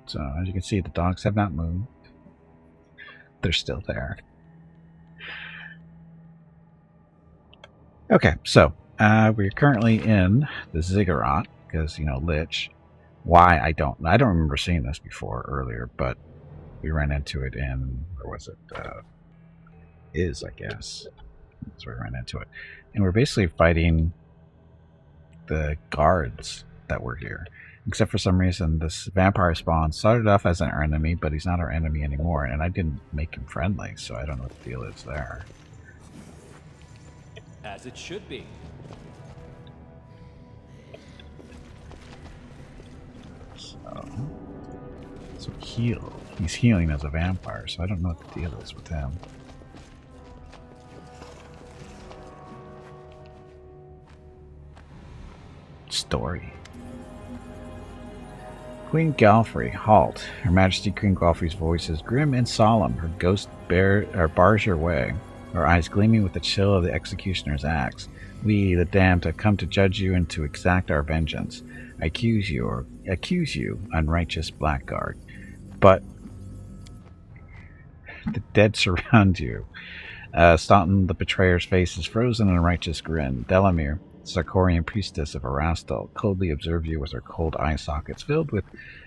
So, as you can see, the dogs have not moved. They're still there. Okay, so we're currently in the Ziggurat because, Lich. Why, I don't remember seeing this before earlier, but we ran into it in, where was it? I guess. That's where we ran into it. And we're basically fighting the guards that were here. Except for some reason, this vampire spawn started off as our enemy, but he's not our enemy anymore, and I didn't make him friendly, so I don't know what the deal is there. As it should be. So heal. He's healing as a vampire, so I don't know what the deal is with him. Story. Queen Galfrey, halt. Her Majesty Queen Galfrey's voice is grim and solemn. Her ghost bars your way, her eyes gleaming with the chill of the executioner's axe. We, the damned, have come to judge you and to exact our vengeance. I accuse you, unrighteous blackguard. But the dead surround you. Staunton, the betrayer's face is frozen in a righteous grin. Delamere, Sarkorian priestess of Erastil, coldly observes you with her cold eye sockets filled with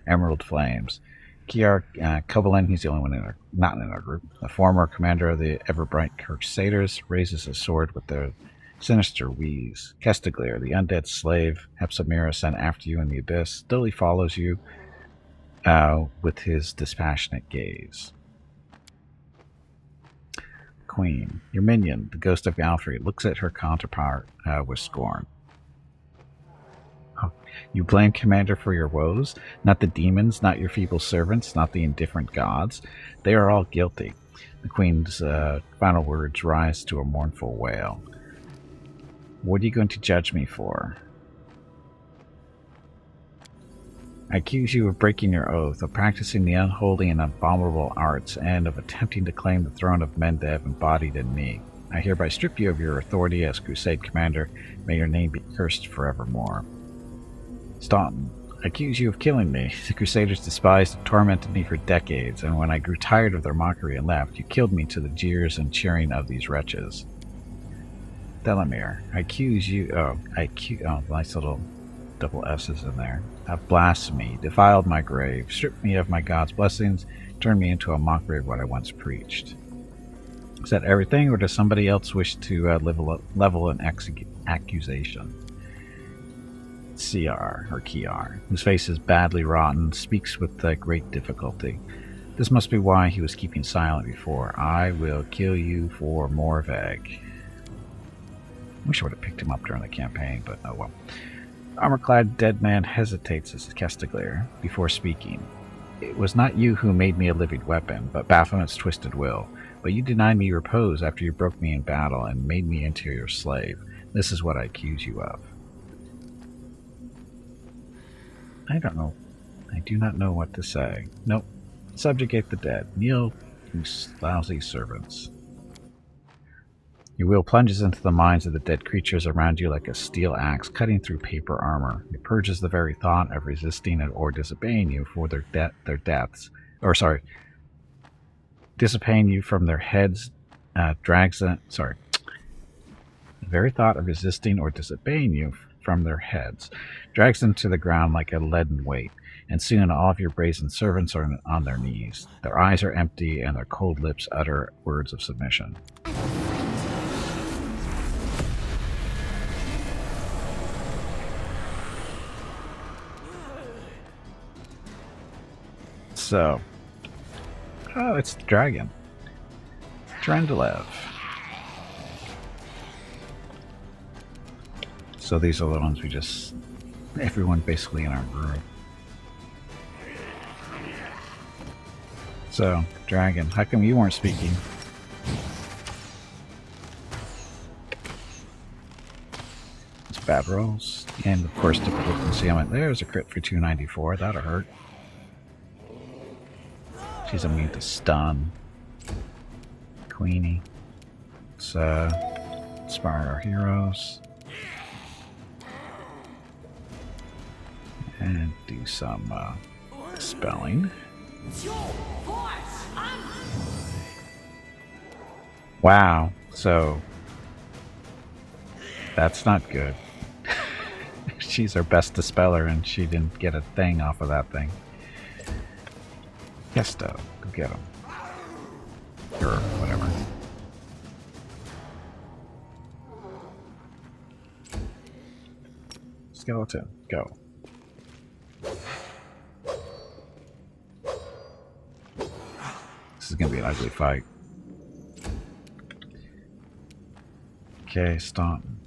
emerald flames. Kiar Kovalin, he's the only one not in our group, the former commander of the ever-bright Crusaders, raises his sword with the sinister wheeze. Kestaglir, the undead slave Hepsamira sent after you in the abyss, slowly follows you with his dispassionate gaze. Queen, your minion, the ghost of Galfrey, looks at her counterpart with scorn. Oh, you blame Commander for your woes? Not the demons, not your feeble servants, not the indifferent gods. They are all guilty. The Queen's final words rise to a mournful wail. What are you going to judge me for? I accuse you of breaking your oath, of practicing the unholy and abominable arts, and of attempting to claim the throne of Mendev embodied in me. I hereby strip you of your authority as Crusade Commander. May your name be cursed forevermore. Staunton, I accuse you of killing me. The Crusaders despised and tormented me for decades, and when I grew tired of their mockery and left, you killed me to the jeers and cheering of these wretches. Delamere, I accuse you... Oh, nice little double S's in there. Have blasphemy, defiled my grave, stripped me of my God's blessings, turned me into a mockery of what I once preached. Is that everything, or does somebody else wish to level an accusation? Kiar, whose face is badly rotten, speaks with great difficulty. This must be why he was keeping silent before. I will kill you for Morveg. Wish I would have picked him up during the campaign, but oh well. Armor-clad dead man hesitates as Kestaglir before speaking. It was not you who made me a living weapon, but Baphomet's twisted will. But you denied me repose after you broke me in battle and made me into your slave. This is what I accuse you of. I don't know. I do not know what to say. Nope. Subjugate the dead. Kneel, you lousy servants. Your will plunges into the minds of the dead creatures around you like a steel axe cutting through paper armor. It purges the very thought of resisting or disobeying you for their deaths. Disobeying you from their heads drags them... The very thought of resisting or disobeying you from their heads drags them to the ground like a leaden weight, and soon all of your brazen servants are on their knees. Their eyes are empty, and their cold lips utter words of submission. So, oh, it's the dragon. Drendelev. So these are the ones we just... everyone basically in our group. So, dragon, how come you weren't speaking? It's bad rolls. And of course, typical concealment. There's a crit for 294. That'll hurt. She's immune to stun. Queenie. Let's inspire our heroes. And do some Spelling. Wow, so that's not good. She's our best dispeller and she didn't get a thing off of that thing. Yes, though. Go get him. Or whatever. Skeleton, go. This is gonna be an ugly fight. Okay, Staunton.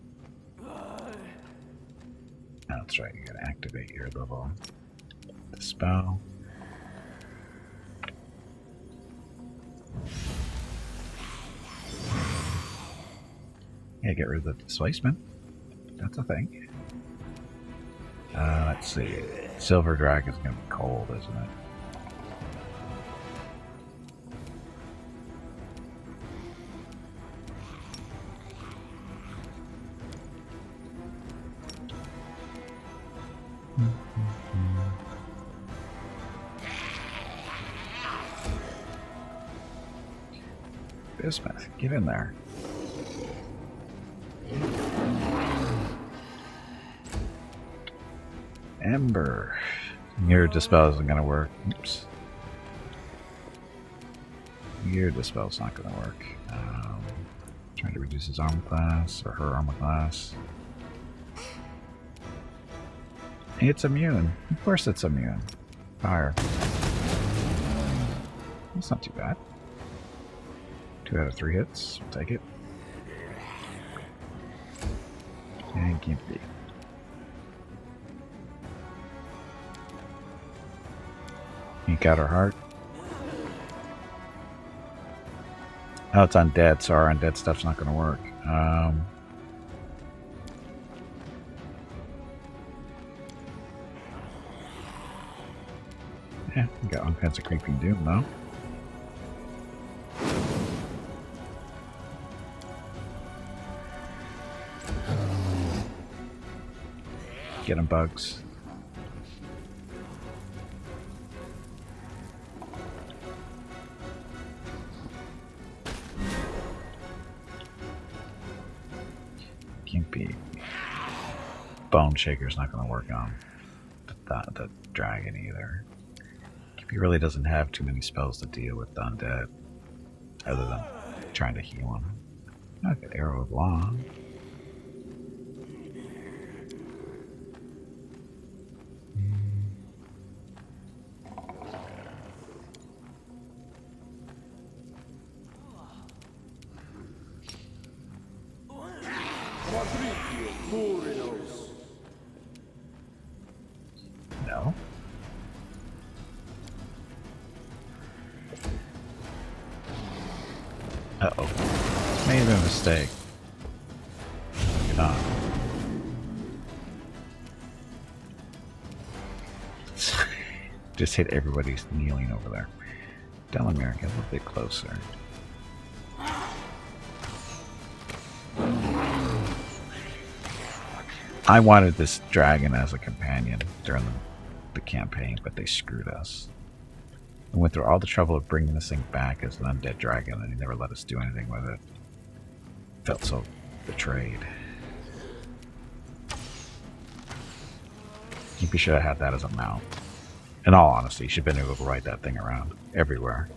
That's right, you gotta activate your level. Dispel. Yeah, get rid of the displacement. That's a thing. Let's see. Silver Dragon's gonna be cold, isn't it? Bismuth, get in there. Ember. Your dispel isn't gonna work. Oops. Your dispel's not gonna work. Trying to reduce his armor class, or her armor class. It's immune. Of course it's immune. Fire. That's not too bad. 2 out of 3 hits. We'll take it. And Gimpy. Ink out her heart. Oh, it's undead, so our undead stuff's not going to work. Yeah, we got all kinds of creeping doom, though. Get them, bugs. Gimpy. Bone Shaker's not going to work on the dragon either. Gimpy really doesn't have too many spells to deal with the undead, other than trying to heal him. Okay, Arrow of Law. No. Uh-oh. Made a mistake. Not. Just hit everybody's kneeling over there. Delamere, get a little bit closer. I wanted this dragon as a companion during the campaign, but they screwed us. We went through all the trouble of bringing this thing back as an undead dragon, and they never let us do anything with it. Felt so betrayed. You should have had that as a mount. In all honesty, you should have been able to ride that thing around everywhere.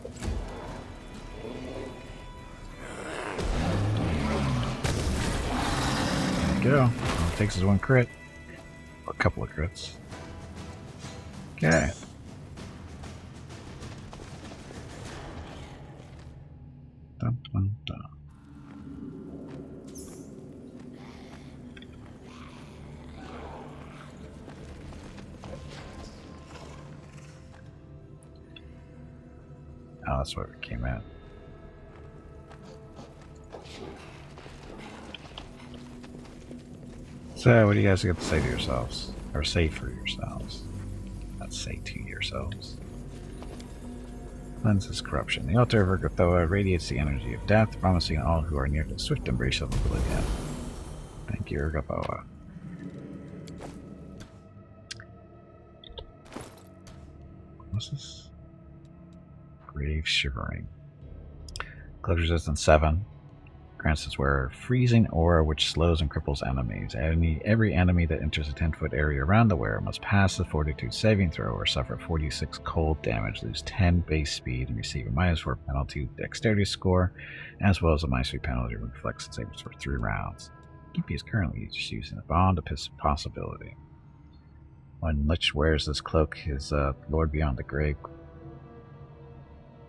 There you go. All it takes is 1 crit. Or a couple of crits. Okay. Dun, dun, dun. Oh, that's where it came in. So, what do you guys got to say to yourselves? Or say for yourselves? Not say to yourselves. Cleanses corruption. The altar of Urgathoa radiates the energy of death, promising all who are near to swift embrace of oblivion. Thank you, Urgathoa. What's this? Grave Shivering. Cloak resistance 7. Grants its wearer freezing aura which slows and cripples enemies. Every enemy that enters a 10-foot area around the wearer must pass the Fortitude saving throw or suffer 46 cold damage, lose 10 base speed, and receive a -4 penalty dexterity score, as well as a -3 penalty reflex saves for 3 rounds. Gimpy is currently just using a bond of possibility. When Lich wears this cloak, his Lord Beyond the Grave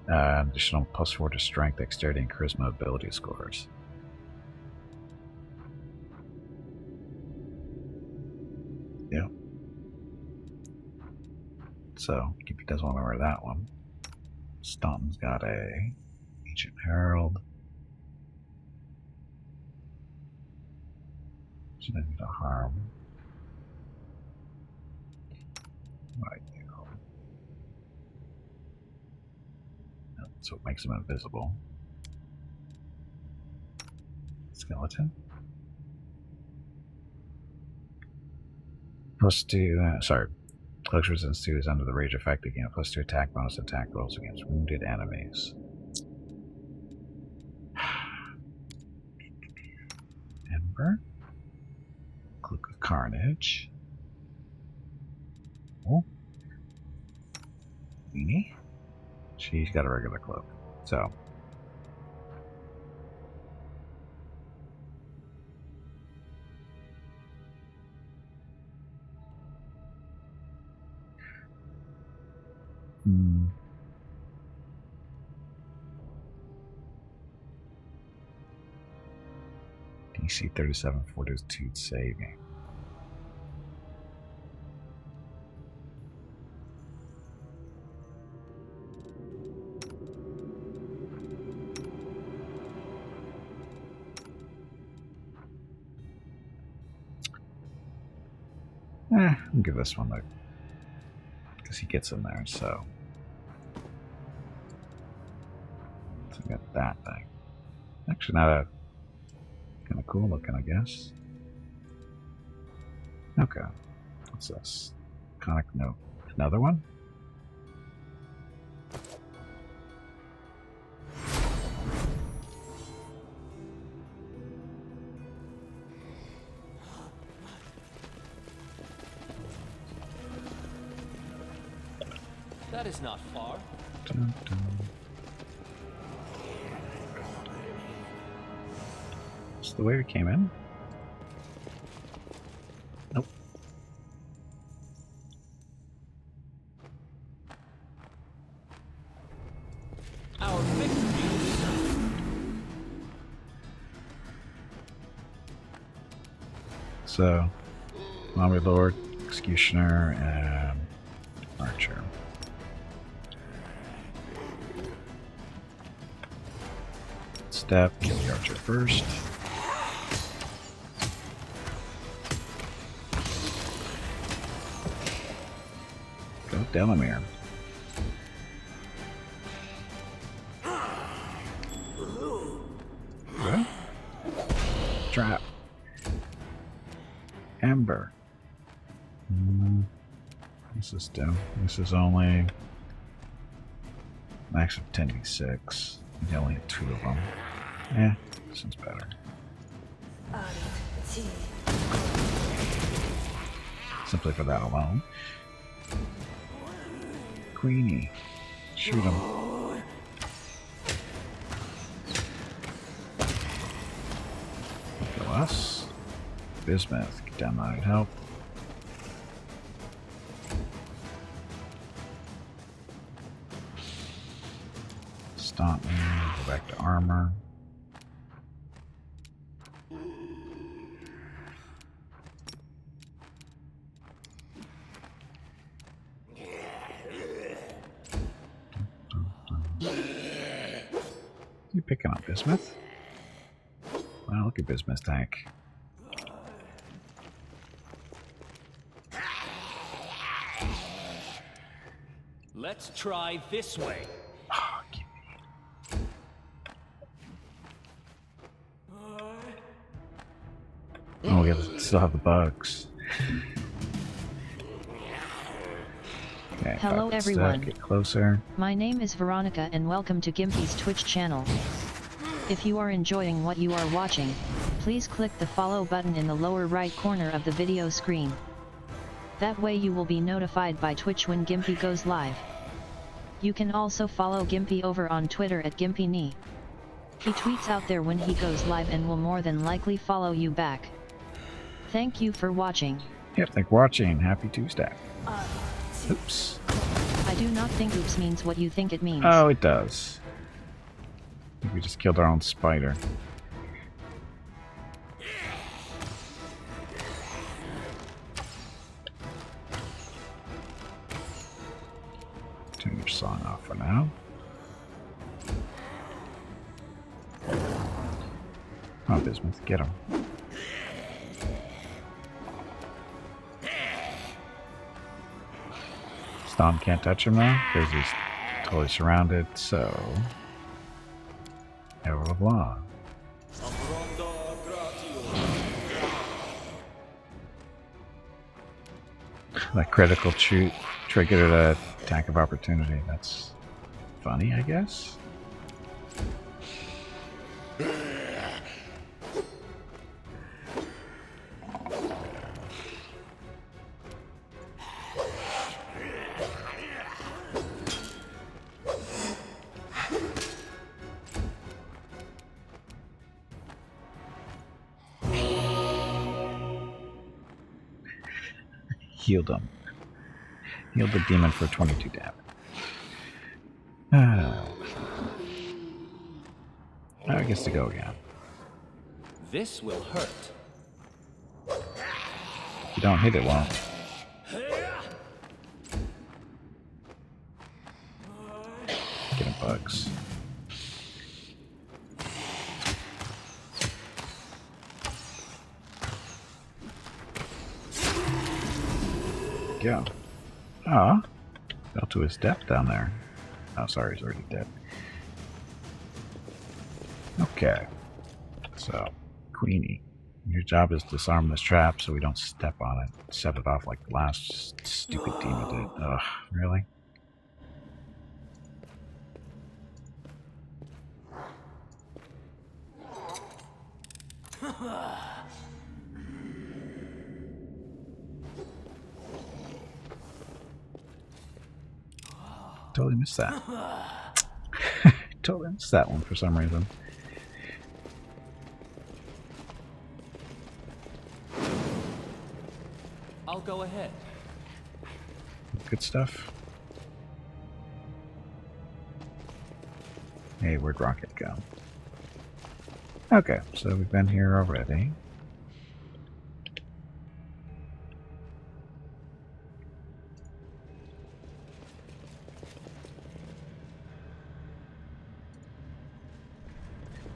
additional +4 to strength, dexterity, and charisma ability scores. Yep. So, Gimpy does want to wear that one. Staunton's got a Ancient Herald. She doesn't do harm. Right, so it makes him invisible. Skeleton. +2, sorry. Cloak resistance 2 is under the rage effect again. +2 attack bonus attack rolls against wounded enemies. Ember. Cloak of Carnage. Oh. Weenie. She's got a regular cloak. So. DC 37 Fortitude saving. I'll give this one because he gets in there, so I got that thing. Actually, not a kind of cool looking, I guess. Okay, what's this? Conic note. Another one? That is not far. Dun, dun. Is the way we came in? Nope. Our victory. So, Mommy Lord, Executioner, and Archer. Step, kill the Archer first. Go Delamere. What? Trap. Ember. What's this do? This is only max of 10d6. You only hit 2 of them. This one's better. Simply for that alone. Queenie. Shoot him. Kill us. Bismuth. Get down that help. Stomp me. Go back to armor. You picking up Bismuth? Wow, look at Bismuth's tank. Let's try this way. Oh, give me. Oh, we still have the bugs. Okay, Hello step, everyone. get closer. My name is Veronica and welcome to Gimpy's Twitch channel. If you are enjoying what you are watching, please click the follow button in the lower right corner of the video screen. That way you will be notified by Twitch when Gimpy goes live. You can also follow Gimpy over on Twitter at GimpyKnee. He tweets out there when he goes live and will more than likely follow you back. Thank you for watching. Yep, thanks for watching. Happy Tuesday. Oops. I do not think oops means what you think it means. Oh, it does. I think we just killed our own spider. Turn your song off for now. Come on, Bismuth, get him. Stomp can't touch him now because he's totally surrounded, so Herald of Law. That critical shoot triggered an attack of opportunity. That's funny, I guess. Healed him. Healed the demon for 22 damage. I guess to go again. This will hurt. If you don't hit it, won't. Getting bugs. Go. Ah, fell to his death down there. Oh, sorry, he's already dead. Okay. So, Queenie, your job is to disarm this trap so we don't step on it. Set it off like the last stupid demon did. Ugh, really? Totally missed that. Totally missed that one for some reason. I'll go ahead. Good stuff. Hey, where'd Rocket go? Okay, so we've been here already.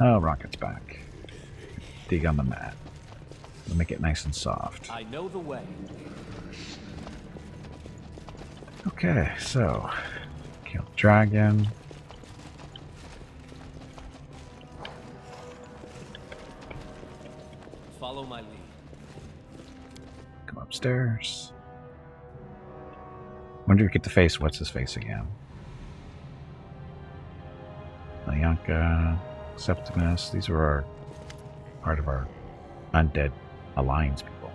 Oh, Rocket's back. Dig on the mat. We'll make it nice and soft. I know the way. Okay, so kill the dragon. Follow my lead. Come upstairs. When do we get to face what's his face again? Lyanka, Septimus, these were our part of our undead alliance people.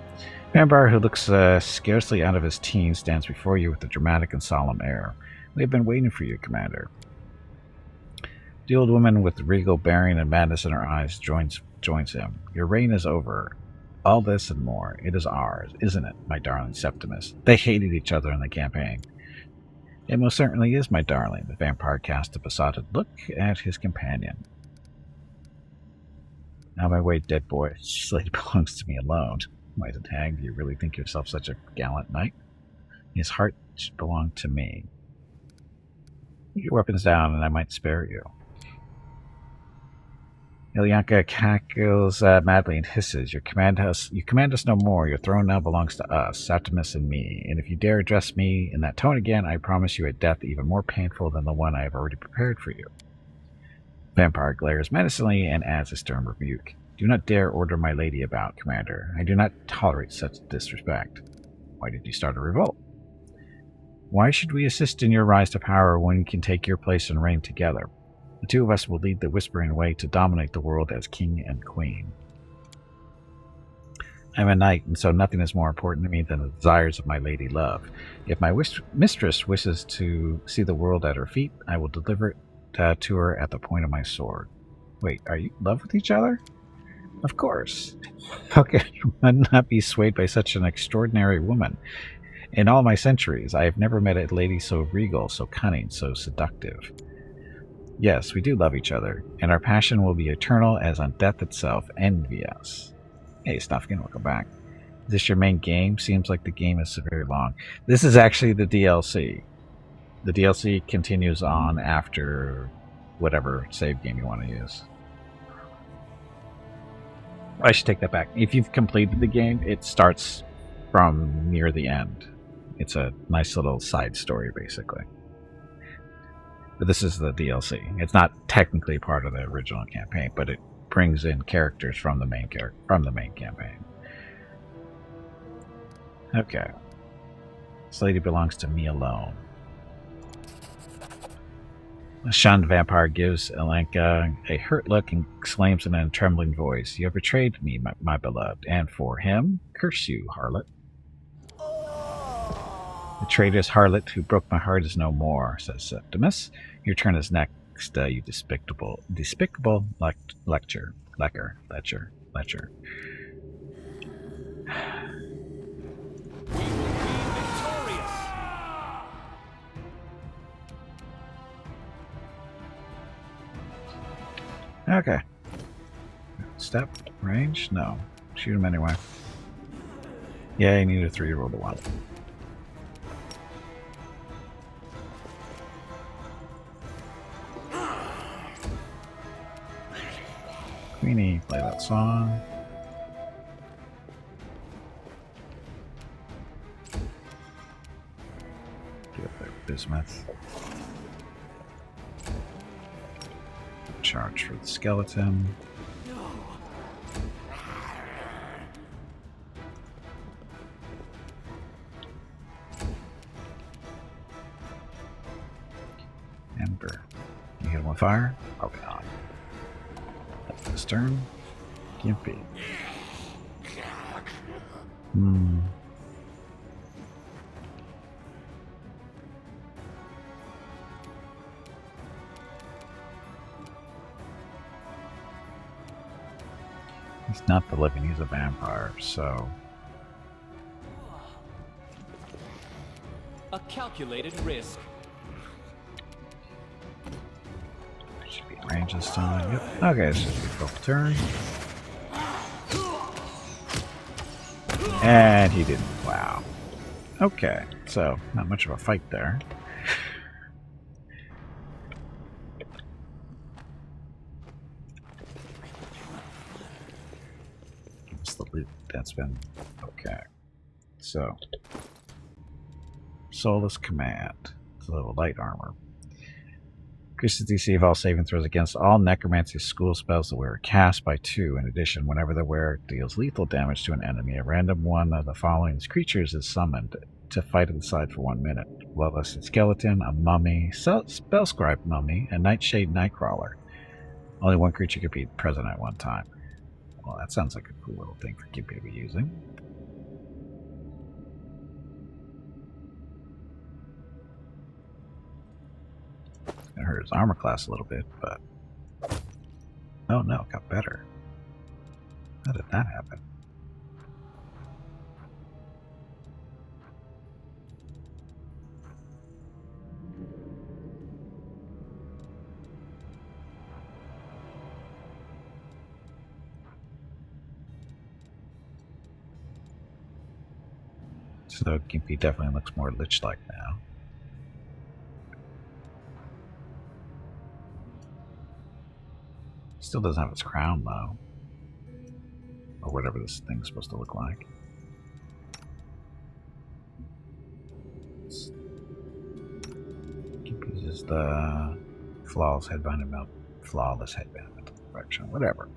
Vampire, who looks scarcely out of his teens, stands before you with a dramatic and solemn air. We have been waiting for you, Commander. The old woman with the regal bearing and madness in her eyes joins him. Your reign is over. All this and more. It is ours, isn't it, my darling Septimus? They hated each other in the campaign. It most certainly is, my darling. The vampire cast a besotted look at his companion. Now my way, dead boy. This lady belongs to me alone. White hag, do you really think yourself such a gallant knight? His heart should belong to me. Put your weapons down, and I might spare you. Ilyanka cackles madly and hisses. You command us no more. Your throne now belongs to us, Septimus and me. And if you dare address me in that tone again, I promise you a death even more painful than the one I have already prepared for you. Vampire glares menacingly and adds a stern rebuke. Do not dare order my lady about, Commander. I do not tolerate such disrespect. Why did you start a revolt? Why should we assist in your rise to power when we can take your place and reign together? The two of us will lead the Whispering Way to dominate the world as king and queen. I'm a knight, and so nothing is more important to me than the desires of my lady love. If my mistress wishes to see the world at her feet, I will deliver it to her at the point of my sword. Wait, are you in love with each other? Of course. How can one not be swayed by such an extraordinary woman? In all my centuries, I have never met a lady so regal, so cunning, so seductive. Yes, we do love each other, and our passion will be eternal as on death itself. Envy us. Hey, Snuffkin, welcome back. Is this your main game? Seems like the game is very long. This is actually the DLC. The DLC continues on after whatever save game you want to use. I should take that back. If you've completed the game, it starts from near the end. It's a nice little side story, basically. But this is the DLC. It's not technically part of the original campaign, but it brings in characters from the main campaign. Okay. This lady belongs to me alone. The shunned vampire gives Elenka a hurt look and exclaims in a trembling voice, "You have betrayed me, my beloved, and for him, curse you, harlot." "The traitorous harlot who broke my heart is no more," says Septimus. "Your turn is next, you despicable Lecher. Okay. Step, range? No. Shoot him anyway. Yeah, you need a 3 roll to 1. Queenie, play that song. Get there, bismuth. Charge for the skeleton. Ember. You hit him with fire? Probably not. That's his turn. Gimpy. He's not the living, he's a vampire, so... A calculated risk. Should be in range this time. Yep. Okay, this should be a full turn. And he didn't. Wow. Okay, so not much of a fight there. What's the loot? That's been okay. So, Soulless Command. It's a little light armor. Increases DC of all saving throws against all necromancy school spells the wearer cast by 2. In addition, whenever the wearer deals lethal damage to an enemy, a random one of the following creatures is summoned to fight at the side for 1 minute. Bloodlusted Skeleton, a Mummy, Spellscribe Mummy, a Nightshade Nightcrawler. Only one creature could be present at one time. Well, that sounds like a cool little thing for Gimpy to be using. It hurt his armor class a little bit, but... Oh no, it got better. How did that happen? So Gimpy definitely looks more Lich-like now. Still doesn't have his crown though. Or whatever this thing's supposed to look like. Gimpy uses the flawless headband and mental direction, whatever.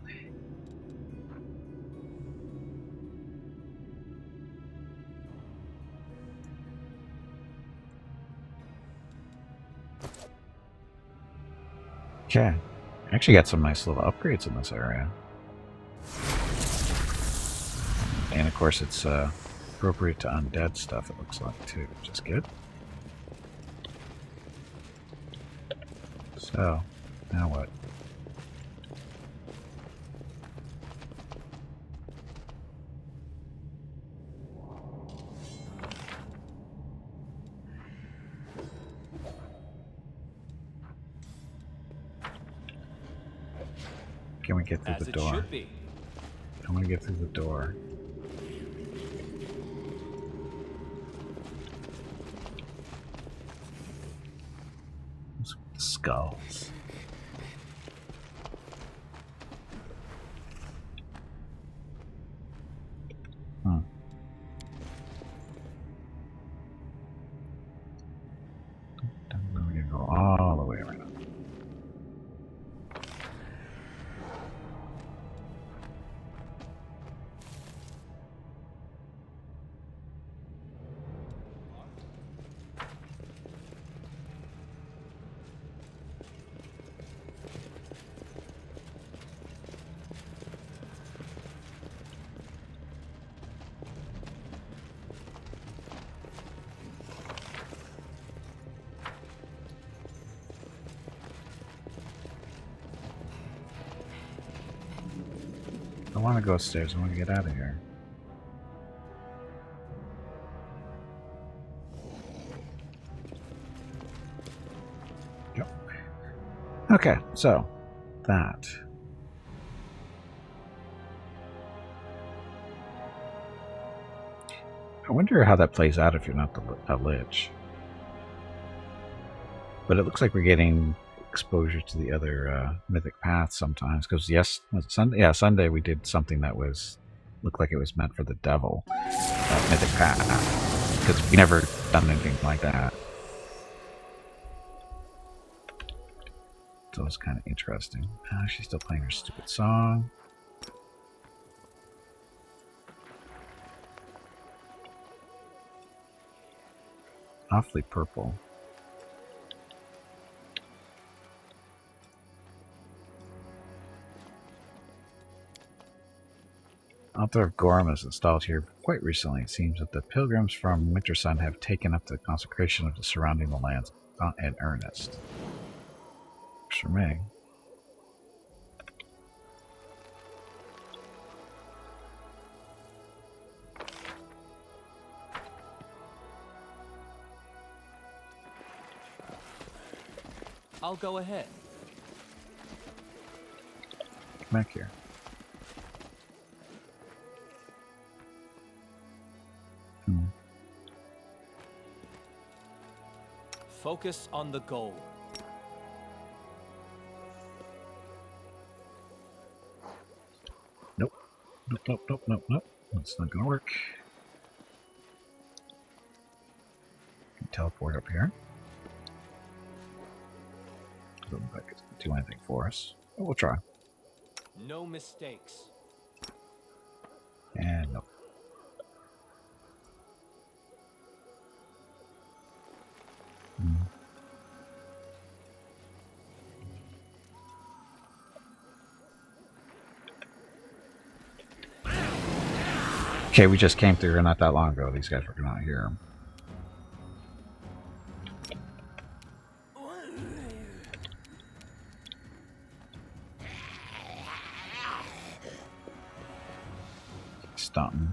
Okay. Actually got some nice little upgrades in this area. And of course it's appropriate to undead stuff, it looks like, too, which is good. So, now what? Can we get through As the it door? should be. I want to get through the door. Skulls. Hmm. We're gonna go all the way around. I want to go upstairs. I want to get out of here. Yep. Okay, so that. I wonder how that plays out if you're not a Lich. But it looks like we're getting exposure to the other mythic paths sometimes. Because yes, Sunday, yeah, Sunday we did something that looked like it was meant for the devil, that mythic path. Because we never done anything like that. So it's kind of interesting. She's still playing her stupid song. Awfully purple. Altar of Gorm is installed here quite recently. It seems that the pilgrims from Wintersun have taken up the consecration of the surrounding lands in earnest. Works for me. I'll go ahead. Come back here. Focus on the goal. Nope. Nope, nope, nope, nope, nope. That's not gonna work. Teleport up here. Doesn't look like it's gonna do anything for us. But we'll try. No mistakes. And nope. Okay, we just came through here not that long ago. These guys were not here. Stunting.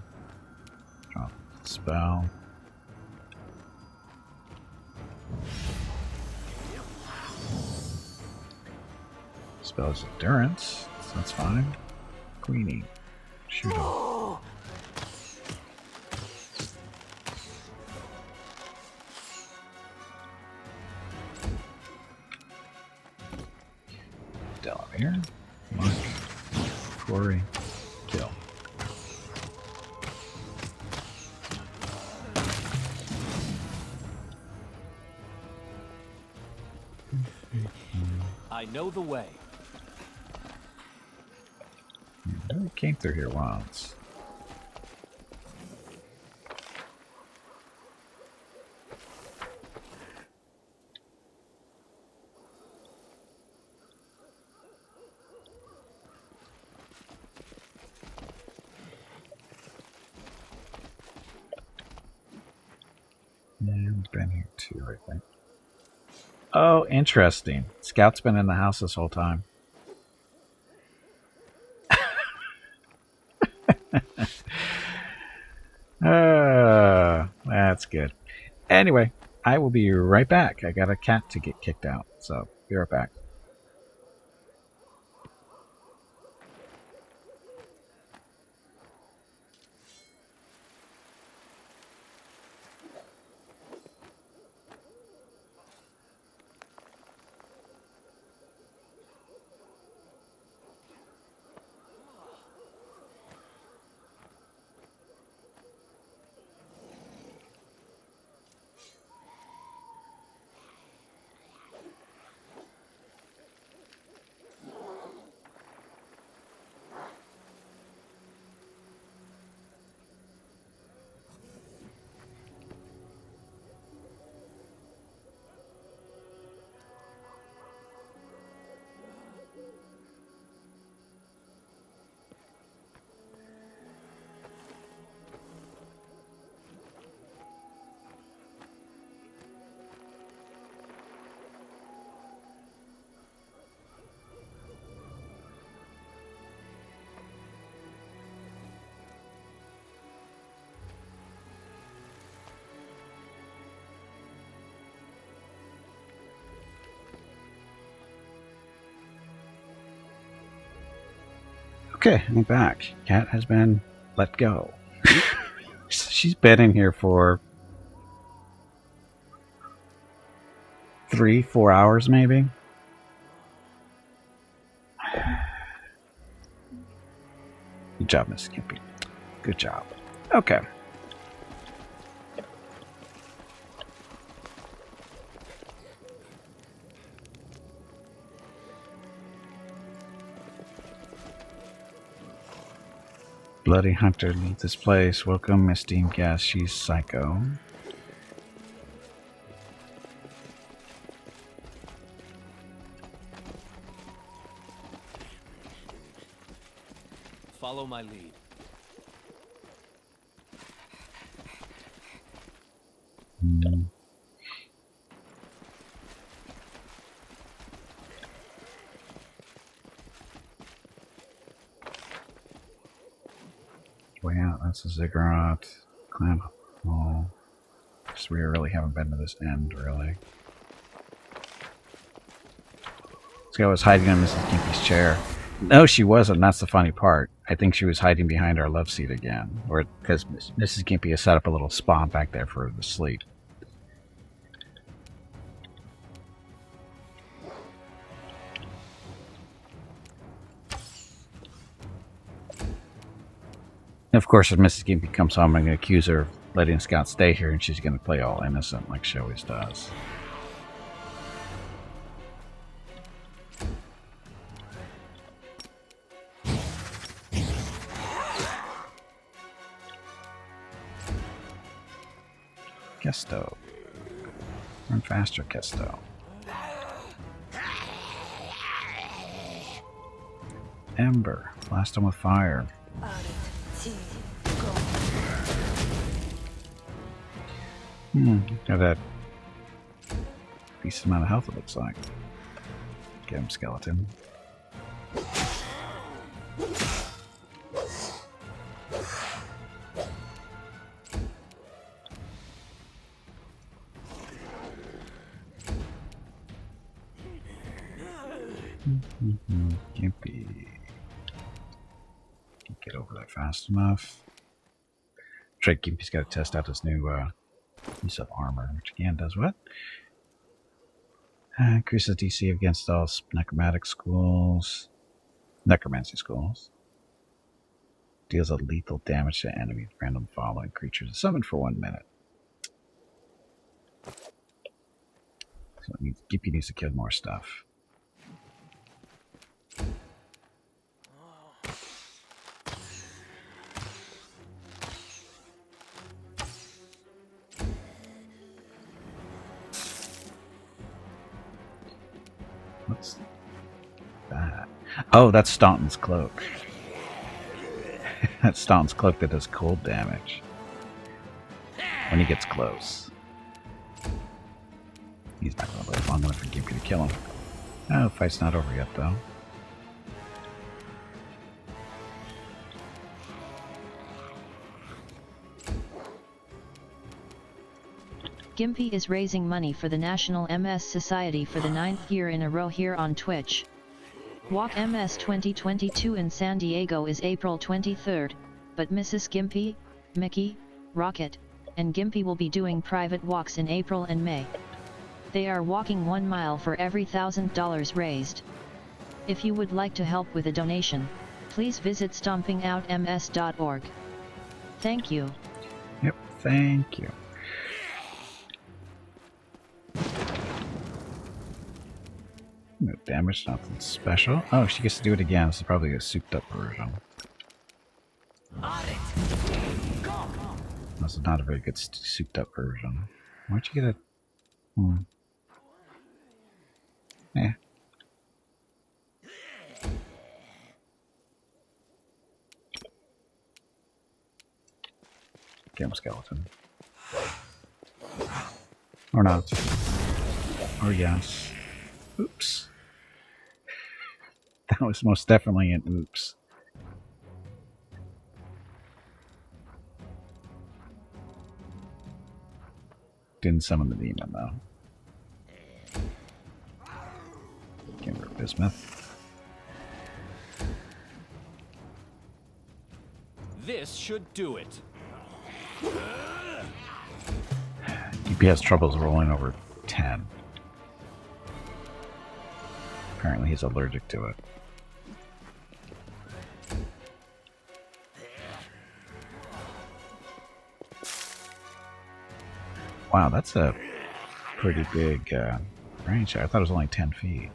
Drop the spell. Spell's endurance, so that's fine. Queenie. Shoot him. Down here. Mark. Corey. Kill. I know the way. We came through here once. been here too, I think. Oh, interesting. Scout's been in the house this whole time. That's good. Anyway, I will be right back. I got a cat to get kicked out, so be right back. Okay, I'm back. Cat has been let go. She's been in here for 3-4 hours, maybe. Good job, Miss Skimpy. Good job. Okay. Bloody Hunter leaves this place. Welcome, esteemed guest. She's psycho. Follow my lead. Way out. That's a ziggurat. Clam hole. So we really haven't been to this end, really. This guy was hiding on Mrs. Gimpy's chair. No, she wasn't. That's the funny part. I think she was hiding behind our love seat again. Or because Mrs. Gimpy has set up a little spot back there for her to sleep. And of course, if Mrs. Gimpy comes home, I'm going to accuse her of letting Scott stay here, and she's going to play all innocent like she always does. Kesto. Run faster, Kesto. Ember. Blast him with fire. Got a decent amount of health, it looks like. Get him, skeleton. Gimpy. Can't get over that fast enough. Trade Gimpy's got to test out this new piece of armor, which again does what? Increases DC against all necromancy schools. Deals a lethal damage to enemies, random following creatures. Summoned for 1 minute. So it means Gimpy needs to kill more stuff. What's that? Oh, that's Staunton's cloak. That's Staunton's cloak that does cold damage when he gets close. He's not going to live long enough for Gimpy to kill him. Oh, the fight's not over yet, though. Gimpy is raising money for the National MS Society for the 9th year in a row here on Twitch. Walk MS 2022 in San Diego is April 23rd, but Mrs. Gimpy, Mickey, Rocket, and Gimpy will be doing private walks in April and May. They are walking 1 mile for every $1,000 raised. If you would like to help with a donation, please visit stompingoutms.org. Thank you. Yep, thank you. No damage, nothing special. Oh, she gets to do it again. This is probably a souped up version. This is not a very good souped up version. Why'd you get a... Eh. Get him, skeleton. Or not. Or yes. Oops. That was most definitely an oops. Didn't summon the demon, though. Give her bismuth. This should do it. DP has troubles rolling over 10. Apparently he's allergic to it. Wow, that's a pretty big range. I thought it was only 10 feet.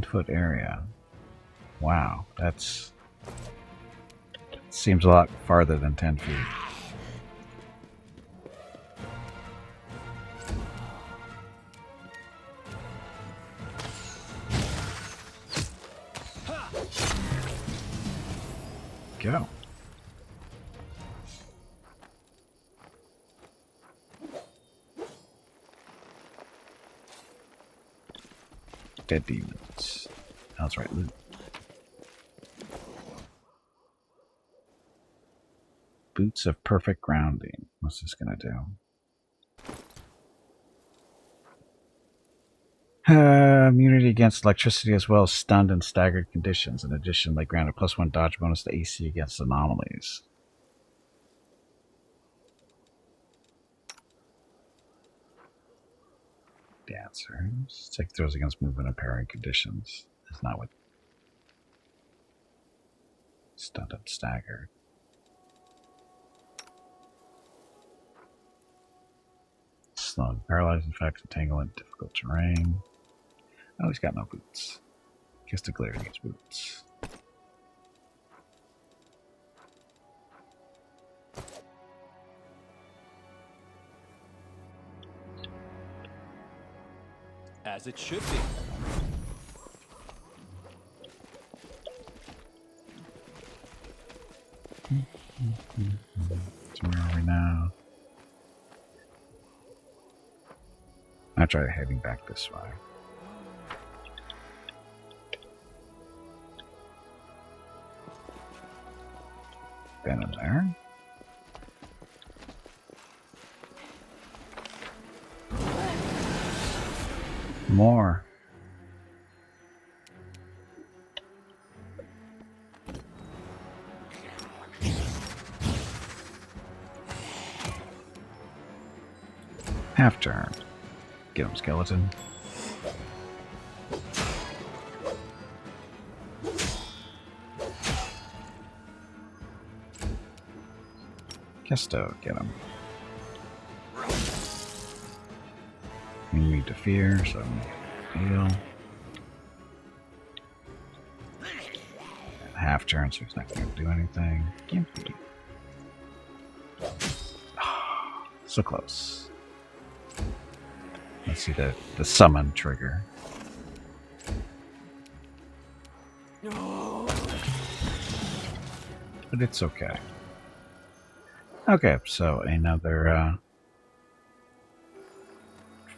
Foot area. Wow, that's... seems a lot farther than 10 feet. Go. Dead demons. That's right, loot. Boots of perfect grounding. What's this gonna do? Immunity against electricity as well as stunned and staggered conditions. In addition, they grant a +1 dodge bonus to AC against anomalies. Dancers. Take throws against movement and parrying conditions. That's not what... Stunned and staggered. Slug. Paralyzing effects, entanglement, difficult terrain. Oh, he's got no boots. Guess the glare needs boots. As it should be. So where are we now? I'll try heading back this way. Been in there. More. Half turn. Get him, skeleton. Kesto, get him. Immune to fear, so heal. Half turn, so he's not going to do anything. Gimpy. So close. Let's see the summon trigger. but it's okay. Okay, so another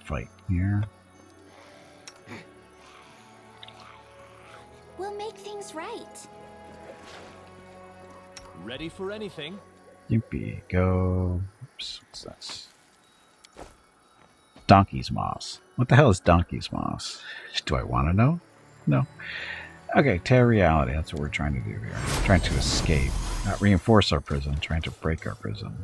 fight here. We'll make things right. Ready for anything? Yippee, go. Oops, what's this? Donkey's moss. What the hell is donkey's moss? Do I want to know? No. Okay, tear reality. That's what we're trying to do here. Trying to escape. Not reinforce our prison, trying to break our prison.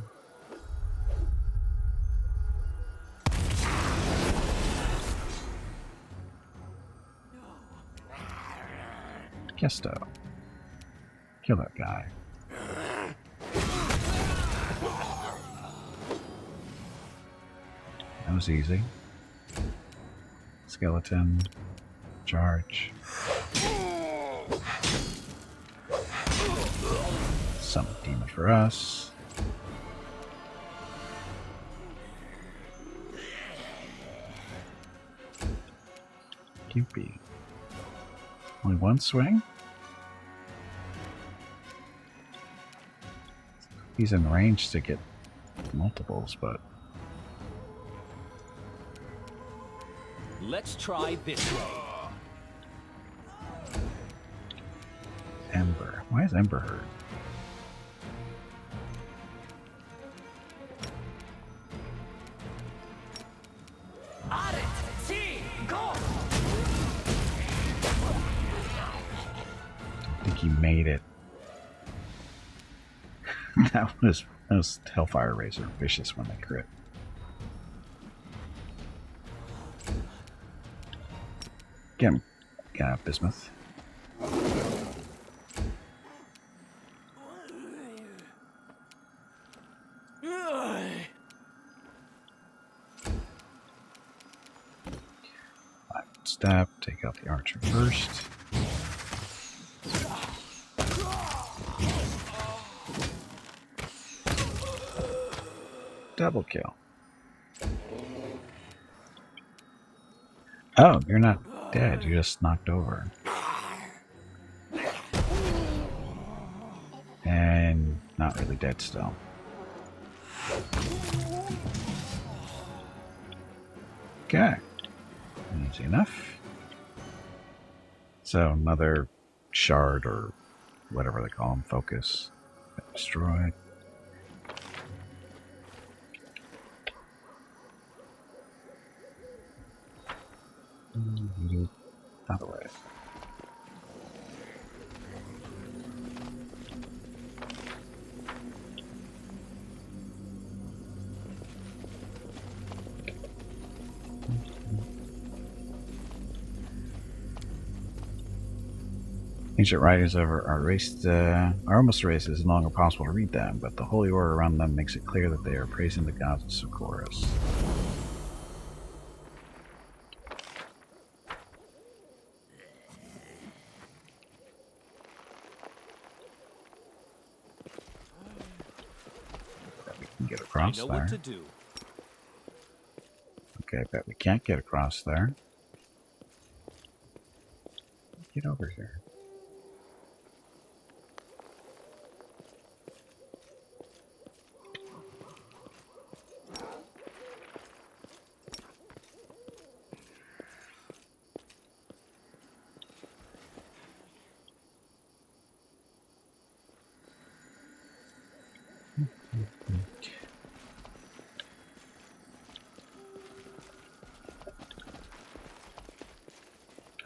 Kesto. Kill that guy. That was easy. Skeleton. Charge. Some demon for us. Cupid. Only one swing? He's in range to get multiples, but... Let's try this way. Ember. Why is Ember hurt? I think he made it. that was Hellfire Razor vicious when they crit. Get him, Bismuth. Stab, take out the archer first. Double kill. Oh, you're not dead, you're just knocked over. And not really dead still. Okay. Easy enough. So another shard or whatever they call them, focus. Destroyed. Other way. Ancient writings are erased, are almost erased. It is no longer possible to read them, but the holy aura around them makes it clear that they are praising the gods of succor us. Bet we can get across I know there. what to do. Okay, bet we can't get across there. Get over here.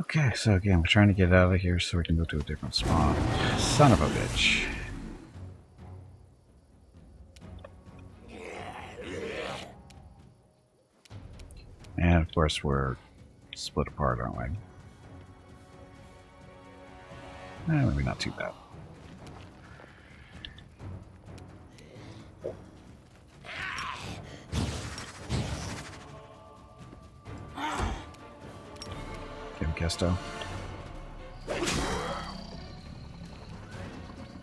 Okay, so again, we're trying to get out of here so we can go to a different spot. Son of a bitch. And of course we're split apart, aren't we? Maybe not too bad. Get him, Kesto.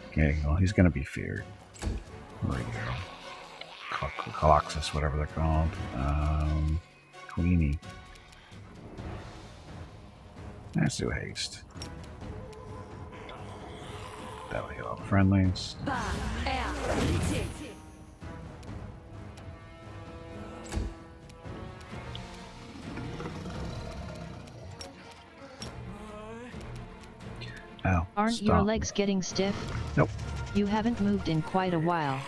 Okay, well, he's gonna be feared. Where you go? Coloxus, whatever they're called. Queenie. Let's do haste. That'll hit all the friendlies. Ow, Aren't your stop. legs getting stiff? Nope. You haven't moved in quite a while.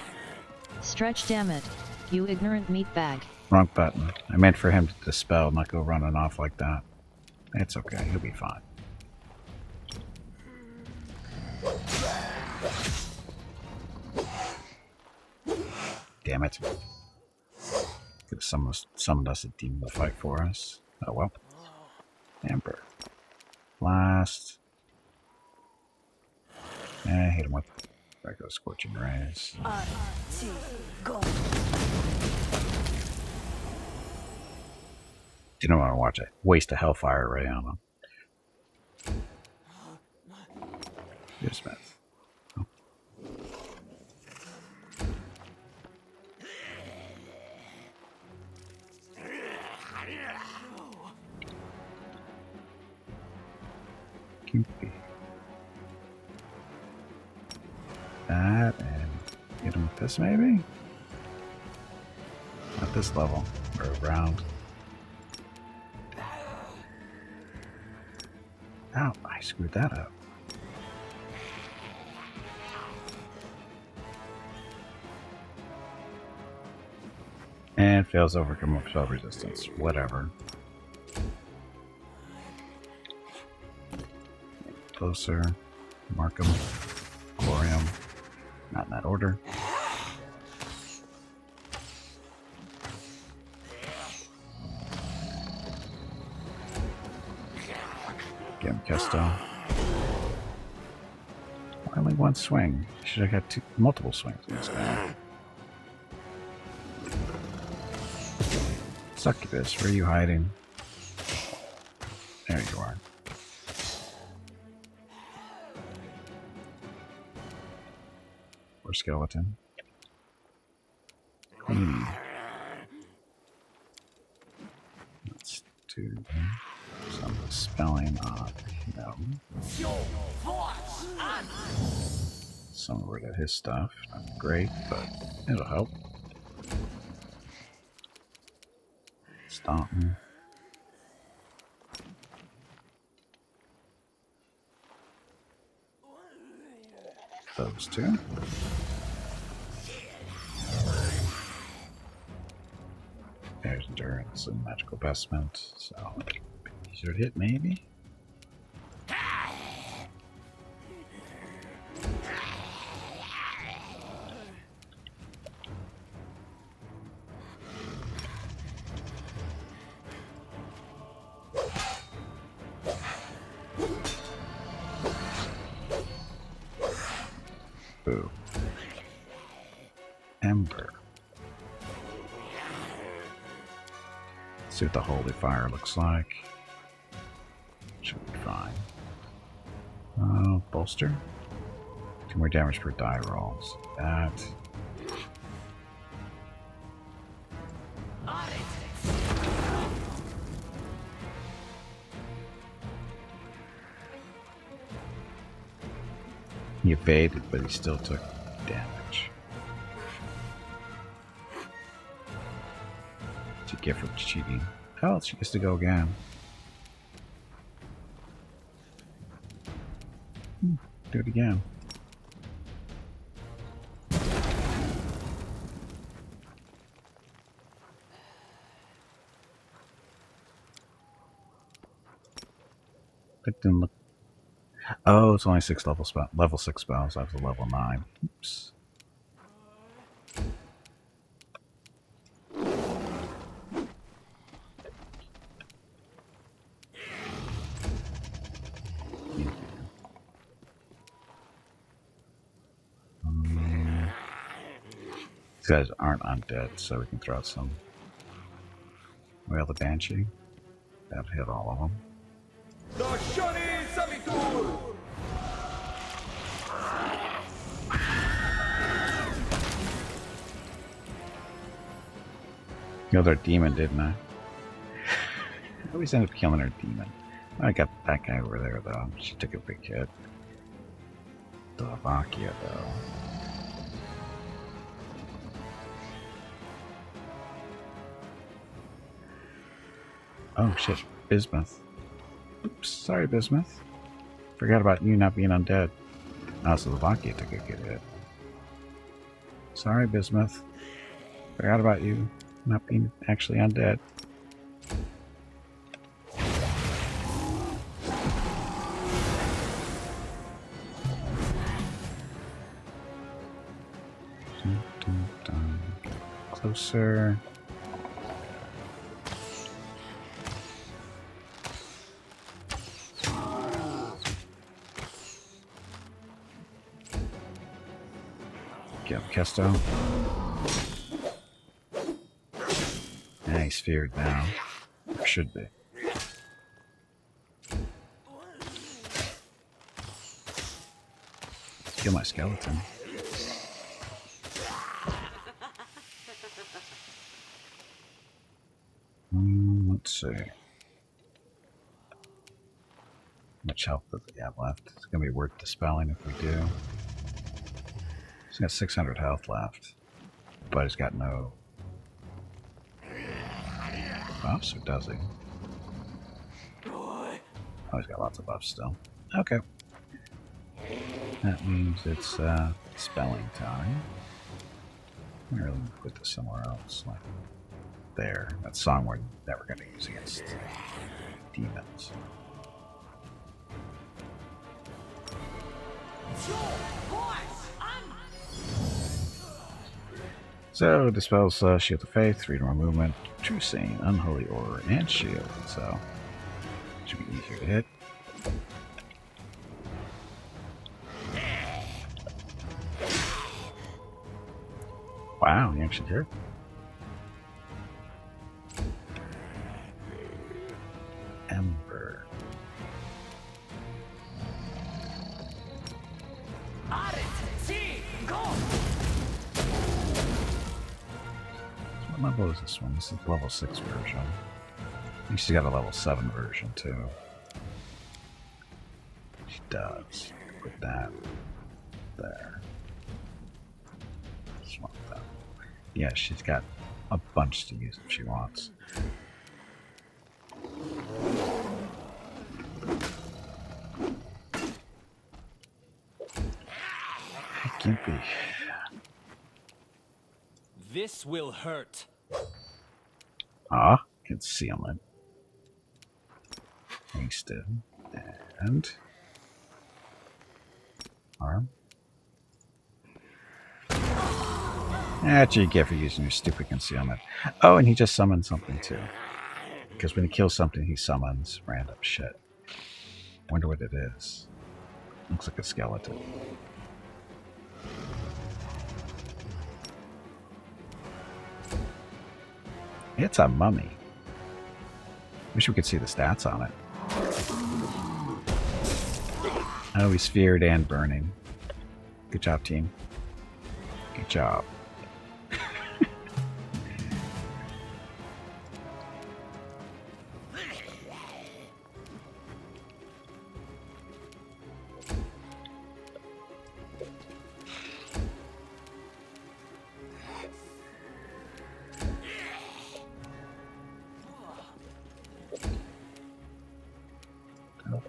Stretch, damn it, you ignorant meatbag. Wrong button. I meant for him to dispel, not go running off like that. It's okay, he'll be fine. Damn it. Could have summoned us a demon to fight for us. Oh well. Amber. Blast. Hit him with regular scorching rays. Didn't want to watch it. Waste a hellfire ray on him. Here's Smith. Oh. Cupid. That and hit him with this maybe? At this level. Or around. Ow, I screwed that up. And fails to overcome spell resistance. Whatever. Closer. Mark him. Glorium. Not in that order. Get him Kesto. Why only one swing? Should have got multiple swings in this guy. Succubus, where are you hiding? There you are. Or skeleton. Let's do some spelling on him. Some rid of his stuff. Not great, but it'll help. Stomping. Those two. There's endurance and magical vestment, so easier to hit maybe. Boo. Ember. See what the holy fire looks like. Should be fine. Bolster. 2 more damage per die rolls. That. He evaded, but he still took damage. What's you get for cheating? Oh, she gets to go again. Do it again. That didn't look. Oh, it's only 6 level spell. Level 6 spells. I was a level 9. Oops. These guys aren't undead, so we can throw out some. Well, the Banshee. That'll hit all of them. Killed our demon, didn't I? I always end up killing our demon. I got that guy over there, though. She took a big hit. Slovakia, though. Oh shit, Bismuth. Oops, sorry, Bismuth. Forgot about you not being undead. Oh, Slovakia took a good hit. Sorry, Bismuth. Forgot about you not being actually undead. Dun, dun, dun. Closer. Get him, Kesto. Yeah, he's feared now. Or should be. Kill my skeleton. Let's see. How much health does he have left? It's gonna be worth dispelling if we do. He's got 600 health left, but he's got no buffs, or does he? Oh, he's got lots of buffs still. Okay. That means it's spelling time. I'm really gonna put this somewhere else, like there. That song we're never gonna use against demons. So, dispels Shield of Faith, 3 more movement, True Seeing, Unholy Aura, and Shield. So, should be easier to hit. Wow, you actually hit. Ember. What level is this one? This is the level 6 version. I think she's got a level 7 version too. She does. Put that there. Swap that. Yeah, she's got a bunch to use if she wants. Gimpy. This will hurt. Ah, concealment. Wasted. And arm. That's what you get for using your stupid concealment. Oh, and he just summoned something too. Because when he kills something, he summons random shit. Wonder what it is. Looks like a skeleton. It's a mummy. Wish we could see the stats on it. Oh, he's feared and burning. Good job, team. Good job.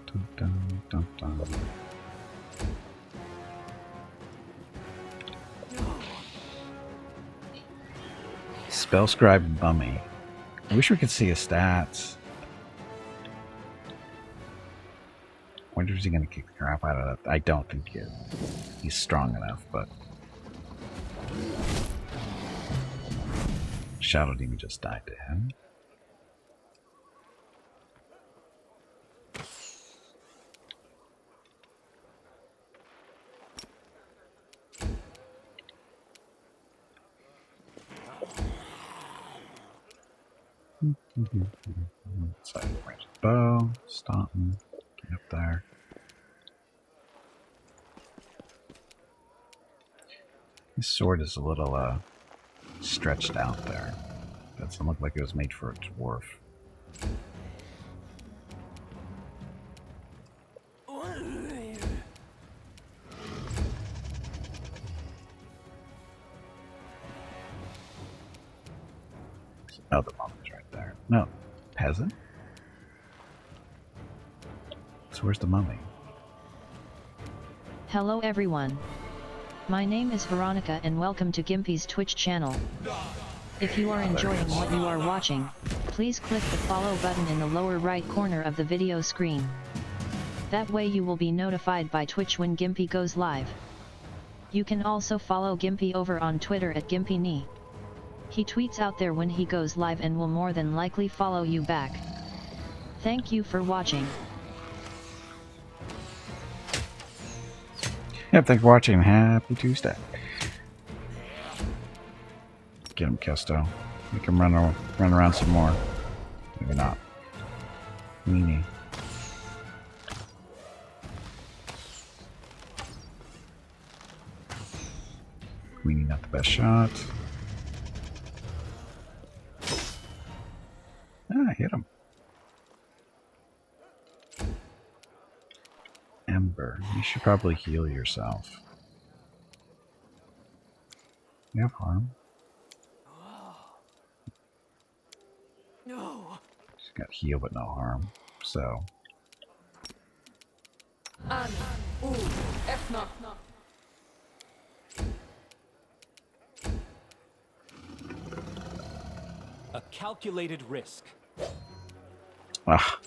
Dun, dun, dun, dun. Spellscribe mummy. I wish we could see his stats. Wonder if he's gonna kick the crap out of that. I don't think he's strong enough, but Shadow Demon just died to him. Side range bow, stomping, get up there. His sword is a little stretched out there. Doesn't look like it was made for a dwarf. Oh, the mummy's right there. No, peasant? So where's the mummy? Hello everyone. My name is Veronica and welcome to Gimpy's Twitch channel. If you are enjoying what you are watching, please click the follow button in the lower right corner of the video screen. That way you will be notified by Twitch when Gimpy goes live. You can also follow Gimpy over on Twitter at GimpyKnee. He tweets out there when he goes live and will more than likely follow you back. Thank you for watching. Yep, thanks for watching. Happy Tuesday. Get him, Kesto. Make him run around some more. Maybe not. Weenie. Weenie not the best shot. Ah, hit him. Ember, you should probably heal yourself. You have harm. No. She's got heal but no harm. So. A calculated risk. Ah.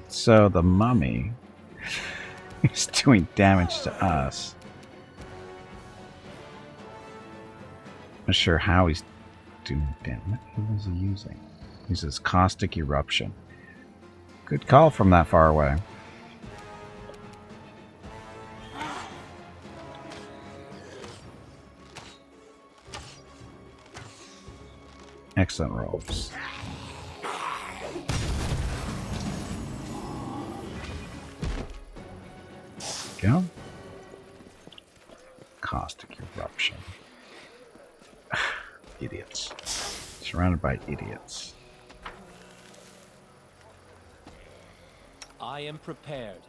So the mummy is doing damage to us. Not sure how he's doing damage. What was he using? He uses caustic eruption. Good call from that far away. Excellent rolls. Go. Caustic eruption. Idiots. Surrounded by idiots. I am prepared.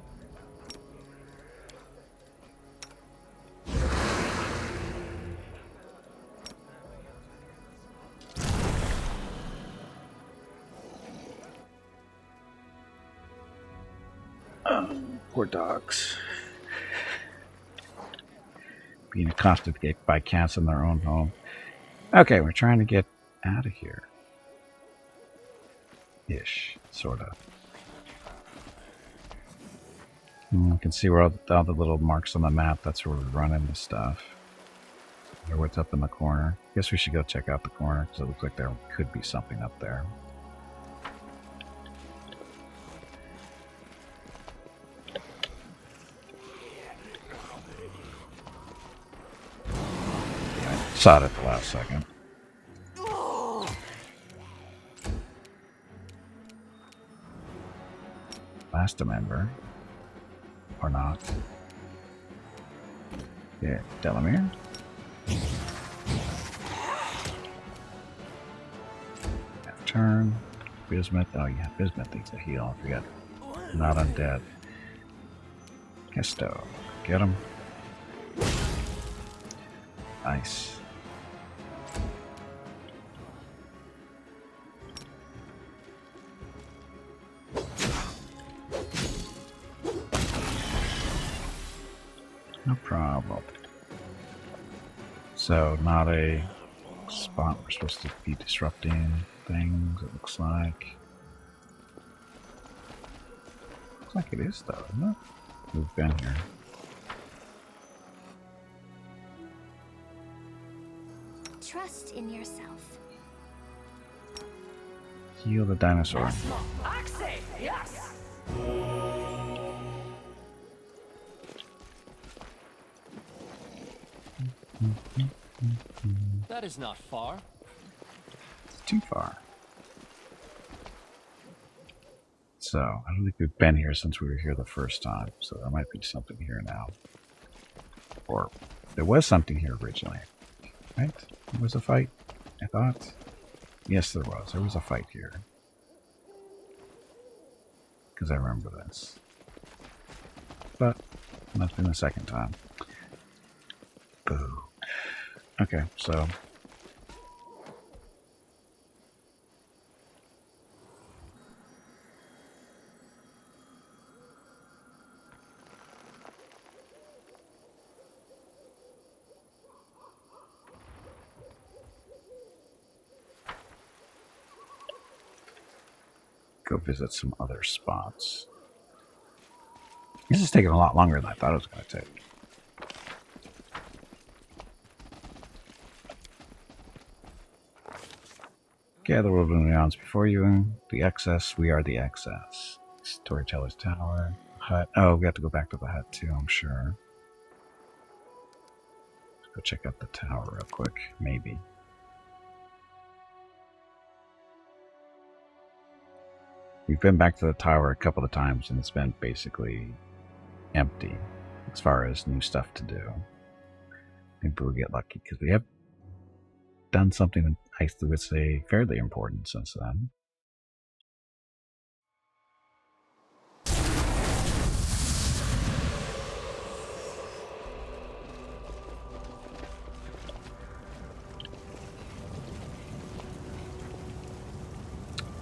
Poor dogs. Being accosted by cats in their own home. Okay, we're trying to get out of here. Ish, sort of. You can see where all the little marks on the map. That's where we run into stuff. Or what's up in the corner. Guess we should go check out the corner because it looks like there could be something up there. Saw it at the last second. Last member. Or not. Yeah, Delamere. Half turn. Bismuth. Oh yeah, Bismuth needs to heal. I forget. Not undead. Kesto. Get him. Nice. No problem. So, not a spot we're supposed to be disrupting things, it looks like. Looks like it is, though, isn't it? We've been here. Trust in yourself. Heal the dinosaur. Yes. That is not far. It's too far. So, I don't think we've been here since we were here the first time, so there might be something here now. Or, there was something here originally, right? There was a fight, I thought. Yes, there was. There was a fight here. Because I remember this. but nothing the second time. Boo. Okay, so go visit some other spots. This is taking a lot longer than I thought it was going to take. Gather world neons before you. The excess, we are the excess. Storyteller's Tower. Hut. Oh, we have to go back to the hut too, I'm sure. Let's go check out the tower real quick. Maybe. We've been back to the tower a couple of times and it's been basically empty as far as new stuff to do. Maybe we'll get lucky because we have done something I would say fairly important since then.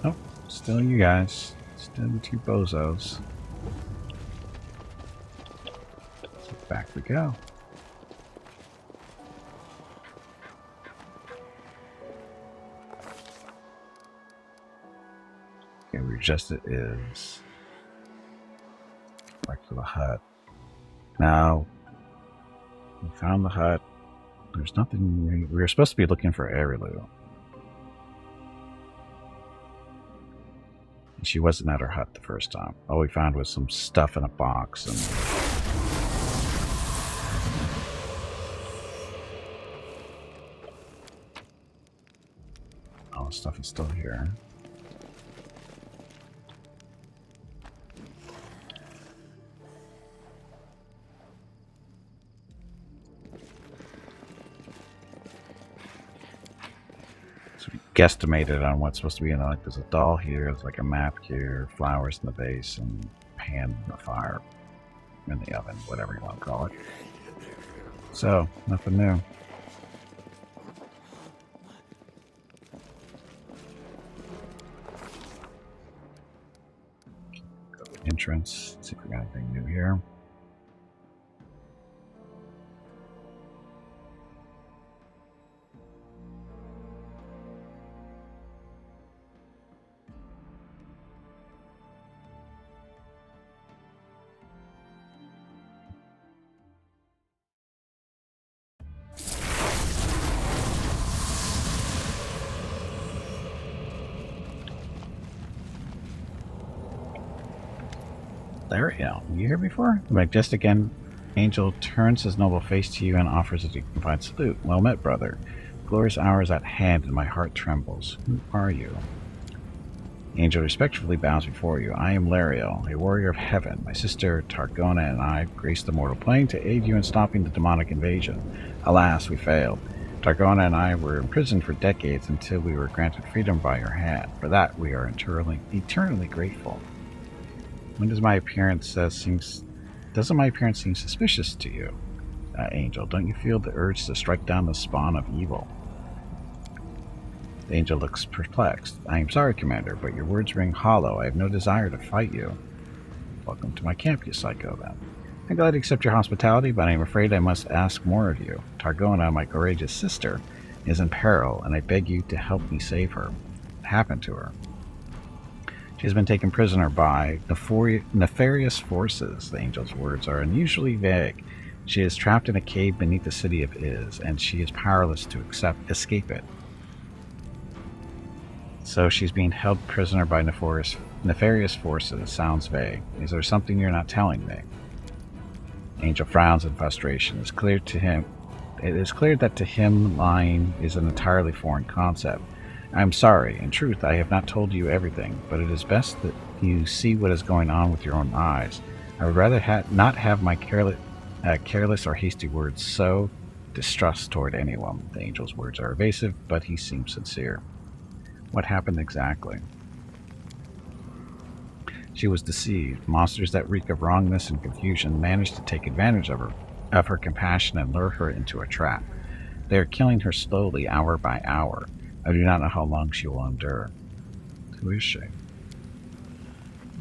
Oh, still you guys. Still the two bozos. So back we go. Okay, we just it is. Back to the hut. Now, we found the hut. There's nothing. We were supposed to be looking for Arilu. She wasn't at her hut the first time. All we found was some stuff in a box and all the stuff is still here. So we guesstimated on what's supposed to be in, like, there's a doll here, there's like a map here, flowers in the vase, and pan in the fire, in the oven, whatever you want to call it. So, nothing new. Go to the entrance, see if we got anything new here. There we go. You here before? The majestic angel turns his noble face to you and offers a dignified salute. Well met, brother. Glorious hour is at hand and my heart trembles. Who are you? The angel respectfully bows before you. I am Lariel, a warrior of heaven. My sister Targona and I graced the mortal plane to aid you in stopping the demonic invasion. Alas, we failed. Targona and I were imprisoned for decades until we were granted freedom by your hand. For that, we are eternally grateful. When does my appearance doesn't my appearance seem suspicious to you, Angel? Don't you feel the urge to strike down the spawn of evil? The angel looks perplexed. I am sorry, Commander, but your words ring hollow. I have no desire to fight you. Welcome to my camp, you psycho, then. I'm glad to accept your hospitality, but I am afraid I must ask more of you. Targona, my courageous sister, is in peril, and I beg you to help me save her. What happened to her? She has been taken prisoner by nefarious forces. The angel's words are unusually vague. She is trapped in a cave beneath the city of Iz, and she is powerless to escape it. So she's being held prisoner by nefarious forces. Sounds vague. Is there something you're not telling me? Angel frowns in frustration. It is clear that to him lying is an entirely foreign concept. I'm sorry. In truth, I have not told you everything, but it is best that you see what is going on with your own eyes. I would rather not have my careless or hasty words sow distrust toward anyone. The angel's words are evasive, but he seems sincere. What happened exactly? She was deceived. Monsters that reek of wrongness and confusion managed to take advantage of her compassion and lure her into a trap. They are killing her slowly, hour by hour. I do not know how long she will endure. Who is she?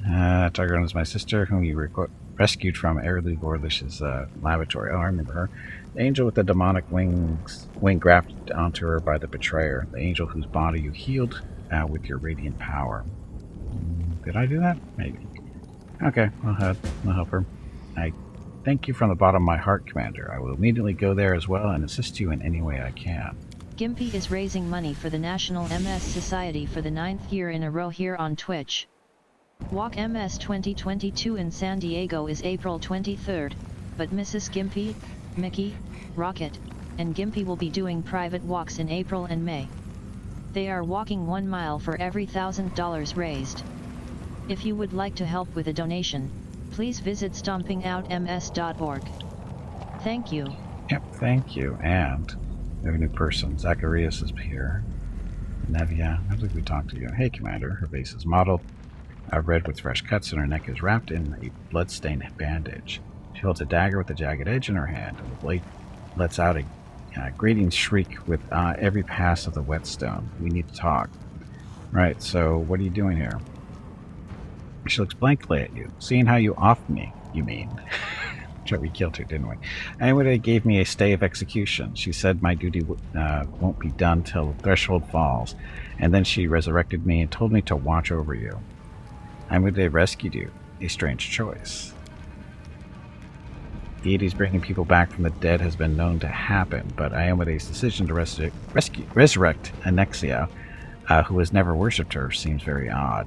Targaryen is my sister, whom you rescued from Erlu Gorlish's laboratory. Oh, I remember her. The angel with the demonic wing grafted onto her by the betrayer. The angel whose body you healed with your radiant power. Did I do that? Maybe. Okay, I'll help her. I thank you from the bottom of my heart, Commander. I will immediately go there as well and assist you in any way I can. Gimpy is raising money for the National MS Society for the 9th year in a row here on Twitch. Walk MS 2022 in San Diego is April 23rd, but Mrs. Gimpy, Mickey, Rocket, and Gimpy will be doing private walks in April and May. They are walking 1 mile for every $1,000 raised. If you would like to help with a donation, please visit stompingoutms.org. Thank you. Yep, thank you. And we have a new person. Zacharias is here. Nevia, I believe we talked to you. Hey, Commander. Her face is mottled, red with fresh cuts, and her neck is wrapped in a blood-stained bandage. She holds a dagger with a jagged edge in her hand, and the blade lets out a grating shriek with every pass of the whetstone. We need to talk. Right, so what are you doing here? She looks blankly at you. Seeing how you offed me, you mean. We killed her, didn't we? Anyway, they gave me a stay of execution. She said my duty won't be done till the threshold falls, and then she resurrected me and told me to watch over you. They rescued you. A strange choice. Deities bringing people back from the dead has been known to happen, but Iomede's decision to resurrect Anexia, who has never worshipped her, seems very odd.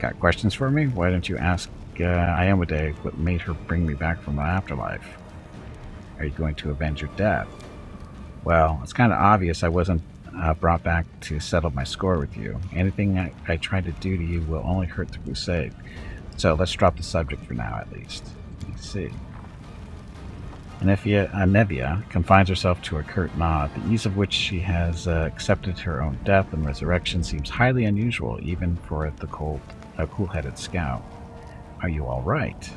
Got questions for me? Why don't you ask Iomede what made her bring me back from the afterlife? Are you going to avenge her death? Well, it's kind of obvious I wasn't brought back to settle my score with you. Anything I try to do to you will only hurt the crusade. So let's drop the subject for now, at least. Let's see. Nevia confines herself to a curt nod, the ease of which she has accepted her own death and resurrection seems highly unusual, even for the cool-headed scout. Are you all right?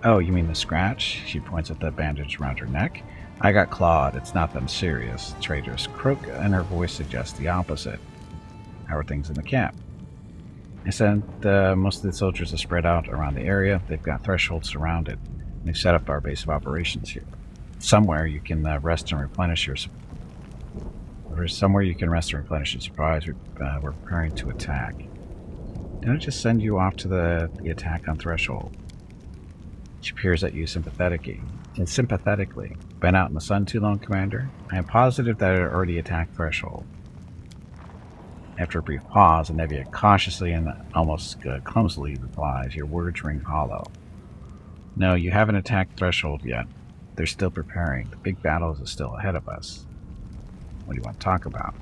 Oh, you mean the scratch? She points at the bandage around her neck. I got clawed. It's not that serious. Traitorous croak, and her voice suggests the opposite. How are things in the camp? I sent most of the soldiers are spread out around the area. They've got thresholds surrounded. They've set up our base of operations here. Somewhere you can rest and replenish your supplies. We're preparing to attack. Didn't I just send you off to the attack on Threshold? She peers at you sympathetically. Been out in the sun too long, Commander? I am positive that I already attacked Threshold. After a brief pause, Nevia cautiously and almost clumsily replies, your words ring hollow. No, you haven't attacked Threshold yet. They're still preparing. The big battle is still ahead of us. What do you want to talk about?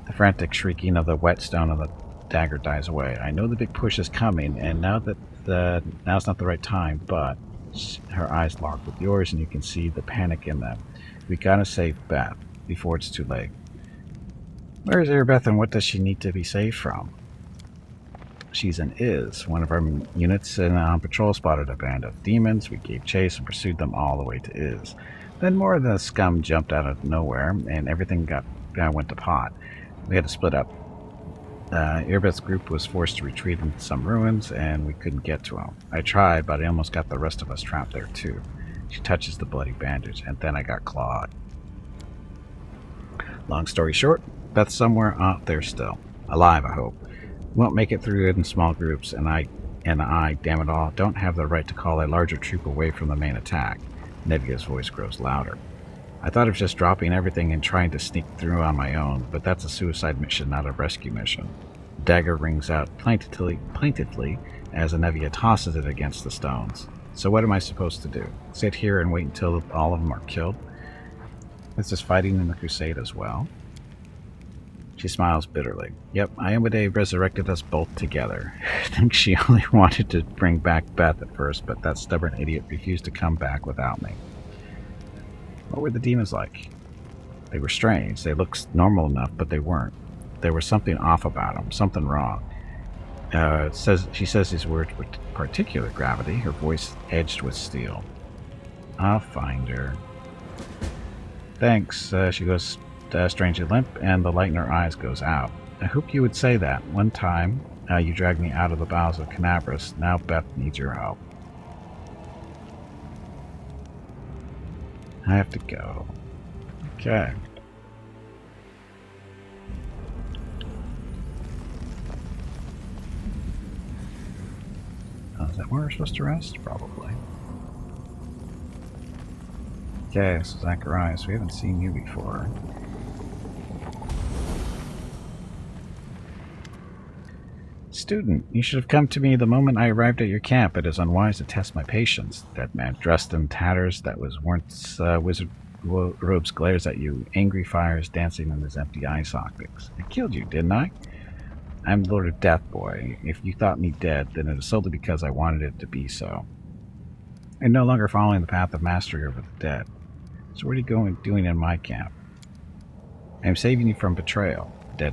The frantic shrieking of the whetstone of the dagger dies away. I know the big push is coming, and now's not the right time, but her eyes lock with yours, and you can see the panic in them. We gotta save Beth before it's too late. Where is Erebeth, and what does she need to be saved from? She's in Iz. One of our units on patrol spotted a band of demons. We gave chase and pursued them all the way to Iz. Then more of the scum jumped out of nowhere, and everything went to pot. We had to split up. Erebeth's group was forced to retreat into some ruins, and we couldn't get to them. I tried, but I almost got the rest of us trapped there too. She touches the bloody bandage, and then I got clawed. Long story short, Beth's somewhere out there still. Alive, I hope. We won't make it through it in small groups, and I, damn it all, don't have the right to call a larger troop away from the main attack. Nevia's voice grows louder. I thought of just dropping everything and trying to sneak through on my own, but that's a suicide mission, not a rescue mission. The dagger rings out plaintively as Nevia tosses it against the stones. So what am I supposed to do? Sit here and wait until all of them are killed? Is this fighting in the crusade as well? She smiles bitterly. Yep, Iomede resurrected us both together. I think she only wanted to bring back Beth at first, but that stubborn idiot refused to come back without me. What were the demons like? They were strange. They looked normal enough, but they weren't. There was something off about them, something wrong. She says these words with particular gravity, her voice edged with steel. I'll find her. Thanks. She goes strangely limp, and the light in her eyes goes out. I hope you would say that. One time, you dragged me out of the bowels of Canabras. Now Beth needs your help. I have to go. Okay. Is that where we're supposed to rest? Probably. Okay, so Zacharias, we haven't seen you before. Student, you should have come to me the moment I arrived at your camp. It is unwise to test my patience. That man dressed in tatters that was once wizard robes glares at you, angry fires dancing in his empty eye sockets. I killed you, didn't I? I'm Lord of Death, boy. If you thought me dead, then it is solely because I wanted it to be so. I'm no longer following the path of mastery over the dead. So what are you doing in my camp? I am saving you from betrayal. The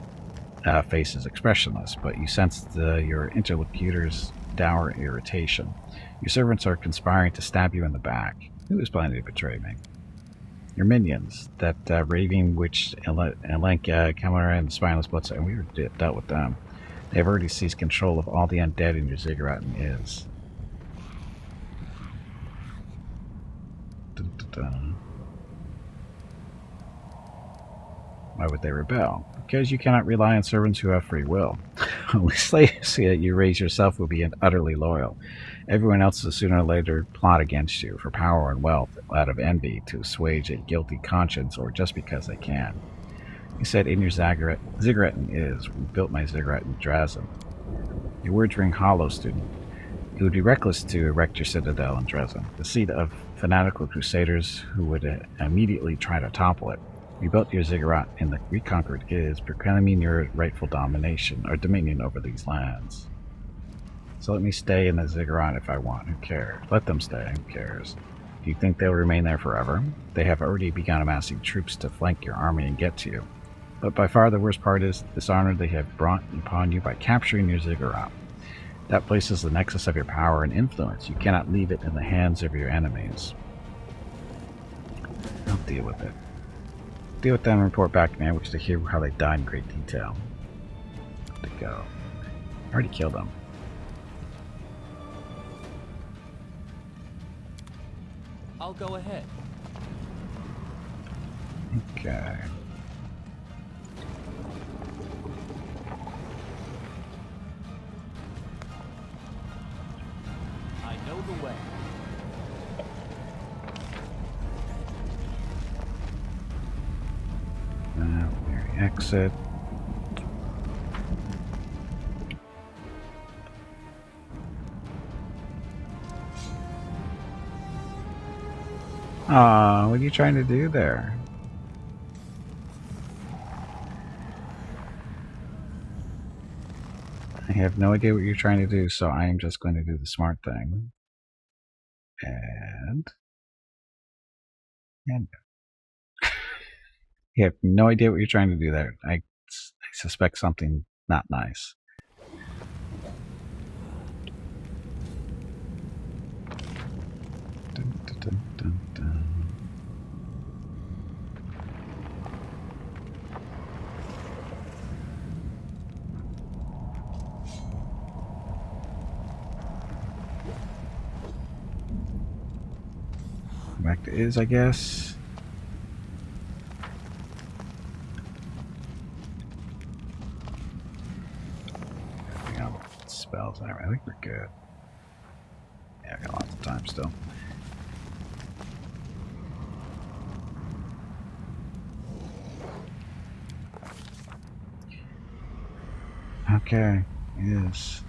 dead face is expressionless, but you sense your interlocutor's dour irritation. Your servants are conspiring to stab you in the back. Who is planning to betray me? Your minions, that raving witch, Elenk, Camera, and Spineless Bloodside, and we already dealt with them. They have already seized control of all the undead in your Ziggurat is. Dun, dun, dun. Why would they rebel? Because you cannot rely on servants who have free will. Only slaves that you raise yourself will be utterly loyal. Everyone else will sooner or later plot against you for power and wealth, out of envy, to assuage a guilty conscience, or just because they can. You said in your Ziggurat is. We built my Ziggurat in Drazen. Your words ring hollow, student. It would be reckless to erect your citadel in Drazen, the seat of fanatical crusaders who would immediately try to topple it. We built your Ziggurat in the reconquered is, proclaiming your rightful domination or dominion over these lands. So let me stay in the Ziggurat if I want. Who cares? Let them stay. Who cares? Do you think they'll remain there forever? They have already begun amassing troops to flank your army and get to you. But by far the worst part is the dishonor they have brought upon you by capturing your Ziggurat. That places the nexus of your power and influence. You cannot leave it in the hands of your enemies. I'll deal with it. Deal with them and report back to me. I wish to hear how they died in great detail. To go. I already killed them. I'll go ahead. Okay. I know the way. There we exit. Aw, what are you trying to do there? I have no idea what you're trying to do, so I am just going to do the smart thing. And you have no idea what you're trying to do there. I suspect something not nice. Dun, dun, dun, dun, dun. Back to is, I guess. Spells and everything. I think we're good. Yeah, I got lots of time still. Okay, yes.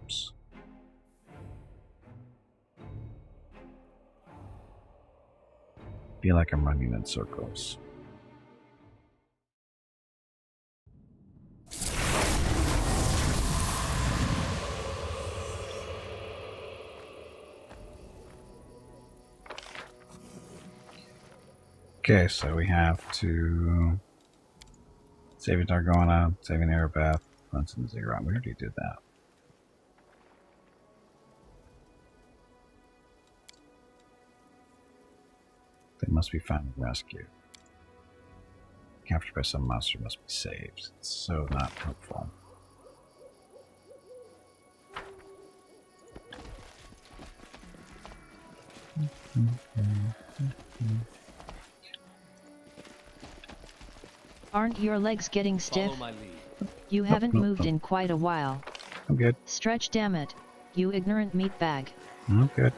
Oops. Feel like I'm running in circles. Okay, so we have to saving Dargona, saving Erebeth, cleansing the Ziggurat. We already did that. They must be found and rescued. Captured by some monster must be saved. It's so not helpful. Aren't your legs getting stiff? Follow my lead. You haven't nope, moved nope. in quite a while. I'm good. Stretch, damn it, you ignorant meatbag. I'm good.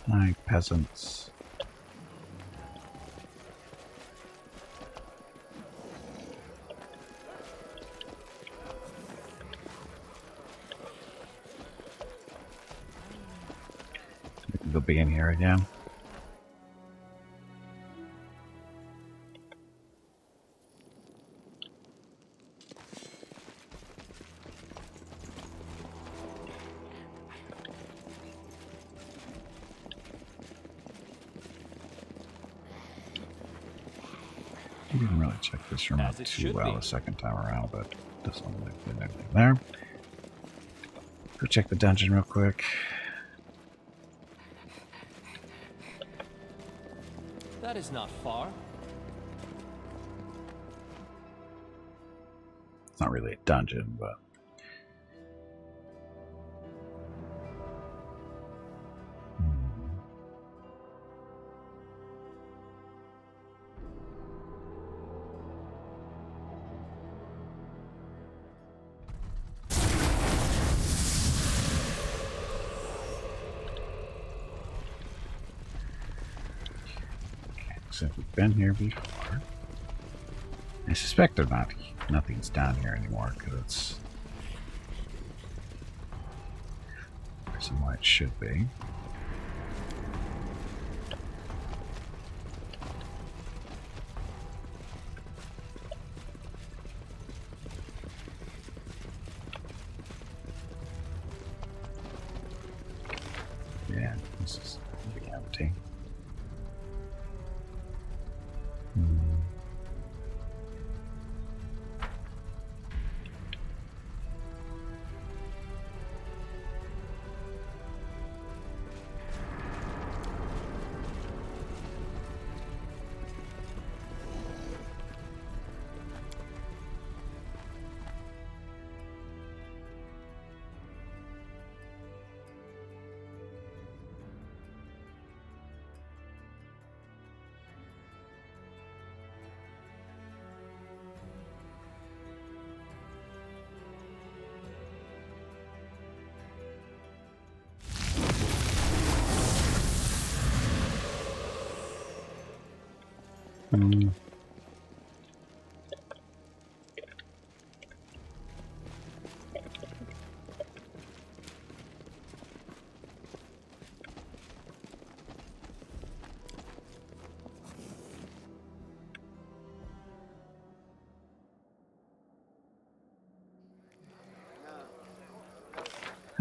Hi, peasants. We can go begin here again. I didn't really check this room out As it too should well be. the second time around, but doesn't look like there's anything there. Go check the dungeon real quick. That is not far. It's not really a dungeon, but since we've been here before. I suspect they're not. Nothing's down here anymore because it's somewhere it should be. Yeah, this is really empty.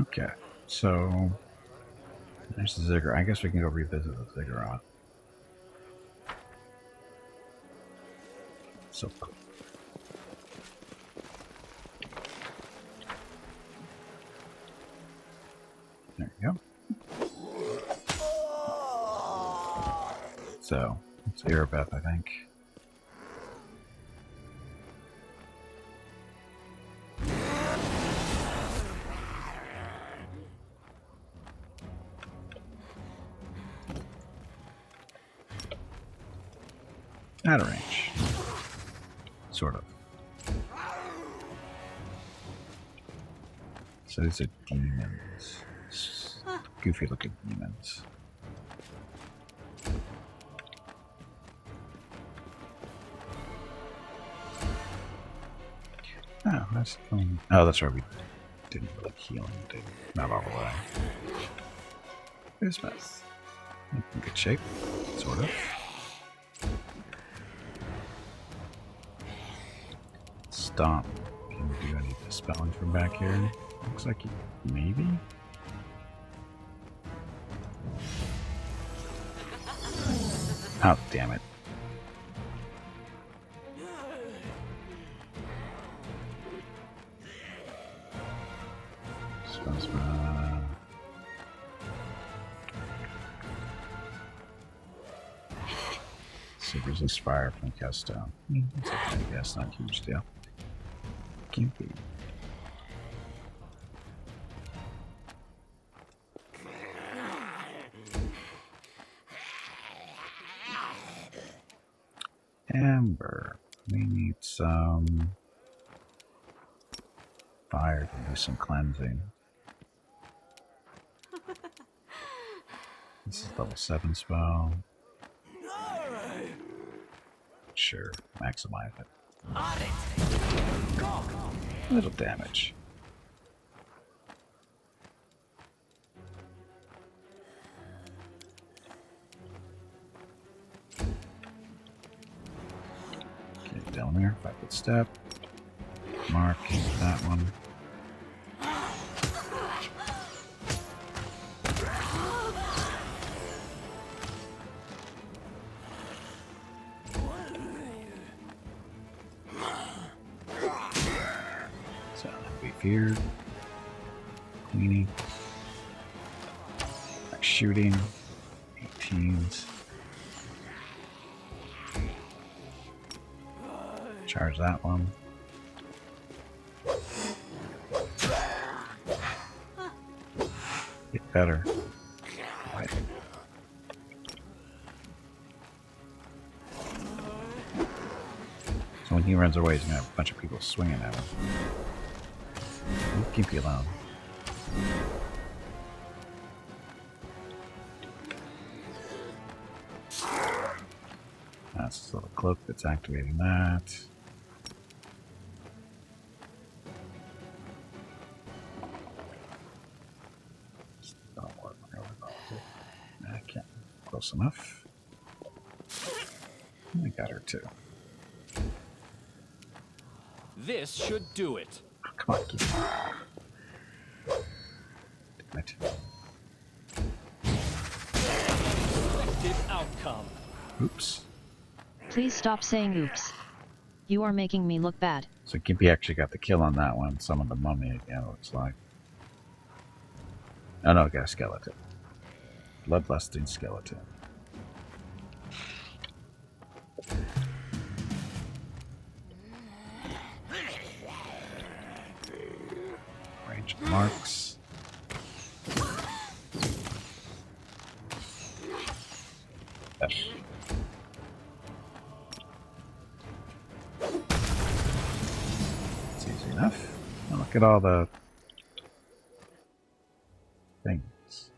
Okay, so there's the Ziggurat. I guess we can go revisit the Ziggurat. So cool. There you go. So it's Erebeth, I think. Out of range. Sort of. So these are demons. Goofy looking demons. Oh, that's fun. Oh, that's right. We didn't really heal him, did we? Not all the way. There's Beth. In good shape. Sort of. Stomp. Can we do any dispelling from back here? Looks like maybe? Oh, damn it. So resist fire from cast down. It's okay, I guess, not a huge deal. Can't be. Amber. We need some fire to do some cleansing. This is level 7 spell. Sure, maximize it. Little damage. Okay, down there, 5-foot step. Mark that one. Feared. Cleaning. Like shooting. 18s. Charge that one. Get better. Right. So when he runs away, he's gonna have a bunch of people swinging at him. Keep you alone. That's the little cloak that's activating that. Don't work really well. I can't. Close enough. I got her too. This should do it. Oh, come on, keep it. Damn it. Expected outcome. Oops. Please stop saying oops. You are making me look bad. So Gimpy actually got the kill on that one. Some of the mummy again, it looks like. Oh no, got a skeleton. Bloodlusting skeleton. Range of marks. F. It's easy enough. Now look at all the things.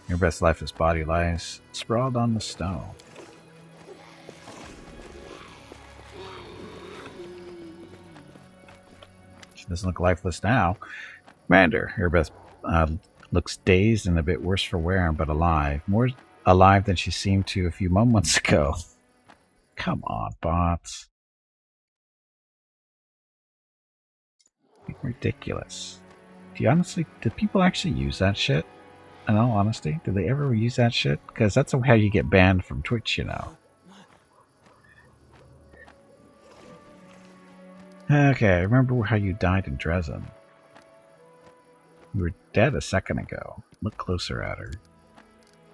Your best lifeless body lies sprawled on the snow. She doesn't look lifeless now. Commander, your best looks dazed and a bit worse for wear, but alive. More alive than she seemed to a few moments ago. Come on, bots. Ridiculous. Do people actually use that shit? In all honesty, do they ever use that shit? Because that's how you get banned from Twitch, you know. Okay, I remember how you died in Dresden. You were dead a second ago. Look closer at her.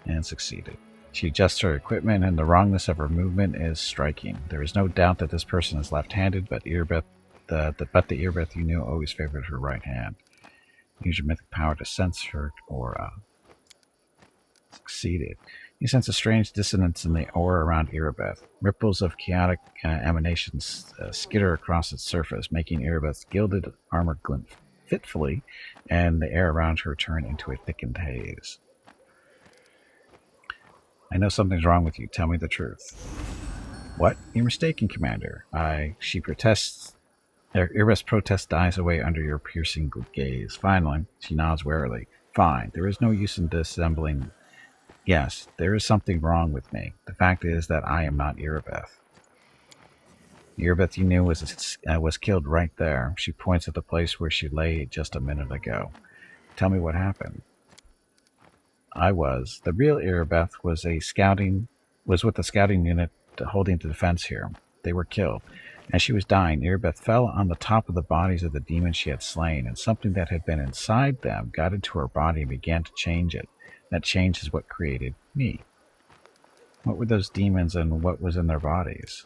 And succeeded. She adjusts her equipment, and the wrongness of her movement is striking. There is no doubt that this person is left-handed, but the Earbeth you knew always favored her right hand. Use your mythic power to sense her aura. Succeeded. You sense a strange dissonance in the aura around Erebeth. Ripples of chaotic emanations skitter across its surface, making Erebeth's gilded armor glint fitfully, and the air around her turn into a thickened haze. I know something's wrong with you. Tell me the truth. What? You're mistaken, Commander. She protests. Erebeth's protest dies away under your piercing gaze. Finally, she nods warily. Fine. There is no use in dissembling. Yes, there is something wrong with me. The fact is that I am not Erebeth. The Erebeth you knew was killed right there. She points at the place where she lay just a minute ago. Tell me what happened. I was. The real Irabeth was with the scouting unit holding the defense here. They were killed. As she was dying, Irabeth fell on the top of the bodies of the demons she had slain, and something that had been inside them got into her body and began to change it. That change is what created me. What were those demons and what was in their bodies?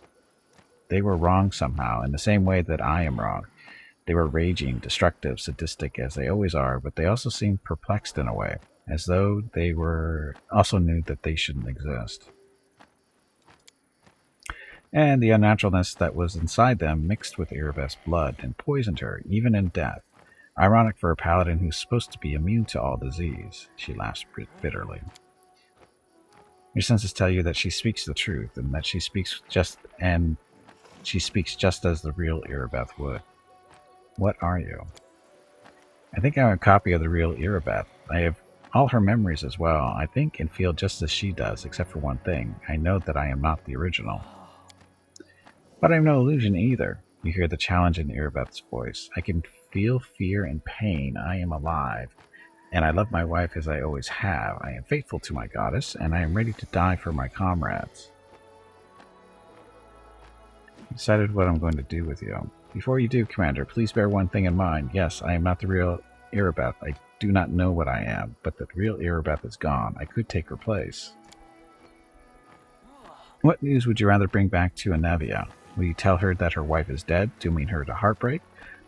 They were wrong somehow, in the same way that I am wrong. They were raging, destructive, sadistic, as they always are, but they also seemed perplexed in a way, as though they were also knew that they shouldn't exist. And the unnaturalness that was inside them mixed with Irabeth's blood and poisoned her, even in death. Ironic for a paladin who's supposed to be immune to all disease. She laughs bitterly. Your senses tell you that she speaks the truth, and that she speaks just as the real Irabeth would. What are you? I think I'm a copy of the real Irabeth. I have all her memories as well. I think and feel just as she does, except for one thing. I know that I am not the original. But I'm no illusion either. You hear the challenge in Irabeth's voice. I can feel fear and pain. I am alive. And I love my wife as I always have. I am faithful to my goddess, and I am ready to die for my comrades. I decided what I'm going to do with you. Before you do, Commander, please bear one thing in mind. Yes, I am not the real Irabeth. I do not know what I am, but the real Irabeth is gone. I could take her place. What news would you rather bring back to Anevia? Will you tell her that her wife is dead, dooming her to heartbreak?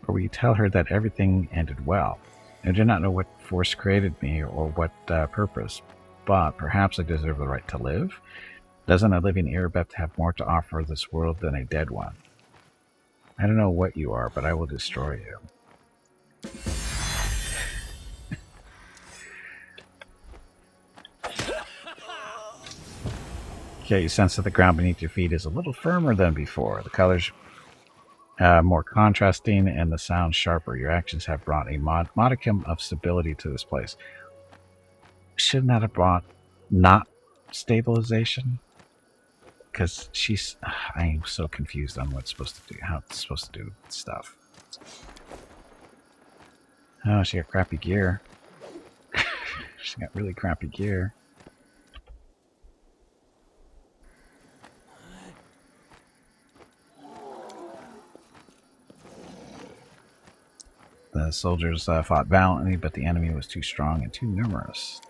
Or will you tell her that everything ended well? I do not know what force created me or what purpose, but perhaps I deserve the right to live? Doesn't a living Irabeth have more to offer this world than a dead one? I don't know what you are, but I will destroy you. Okay, you sense that the ground beneath your feet is a little firmer than before. The colors more contrasting and the sound sharper. Your actions have brought a modicum of stability to this place. Shouldn't that have brought not stabilization? Because I am so confused on what's supposed to do, how it's supposed to do stuff. Oh, she got crappy gear. She got really crappy gear. The soldiers fought valiantly, but the enemy was too strong and too numerous.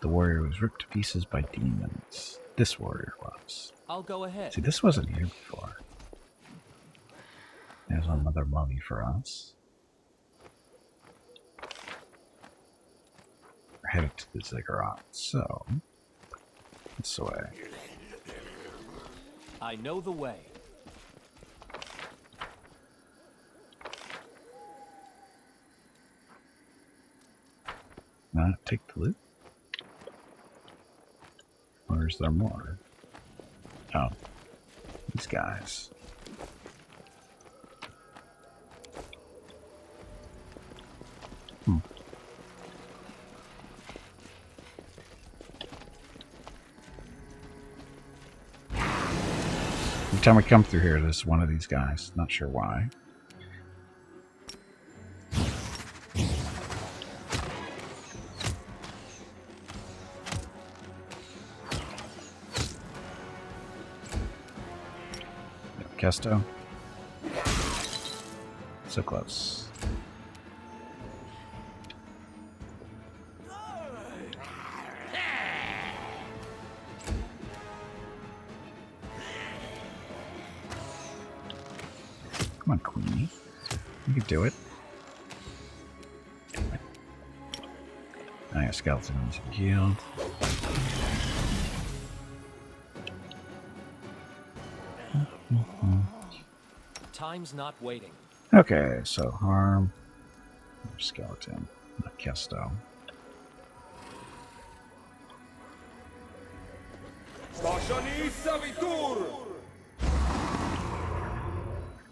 The warrior was ripped to pieces by demons. This warrior was. I'll go ahead. See, this wasn't here before. There's another mummy for us. We're headed to the ziggurat, so this way. I know the way. Take the loot. Or is there more? Oh, these guys. Every time we come through here, there's one of these guys. Not sure why. Kesto. So close. Come on, Queenie. You can do it. I got skeletons healed. Time's not waiting. Okay, so harm. Skeleton. Not Kesto.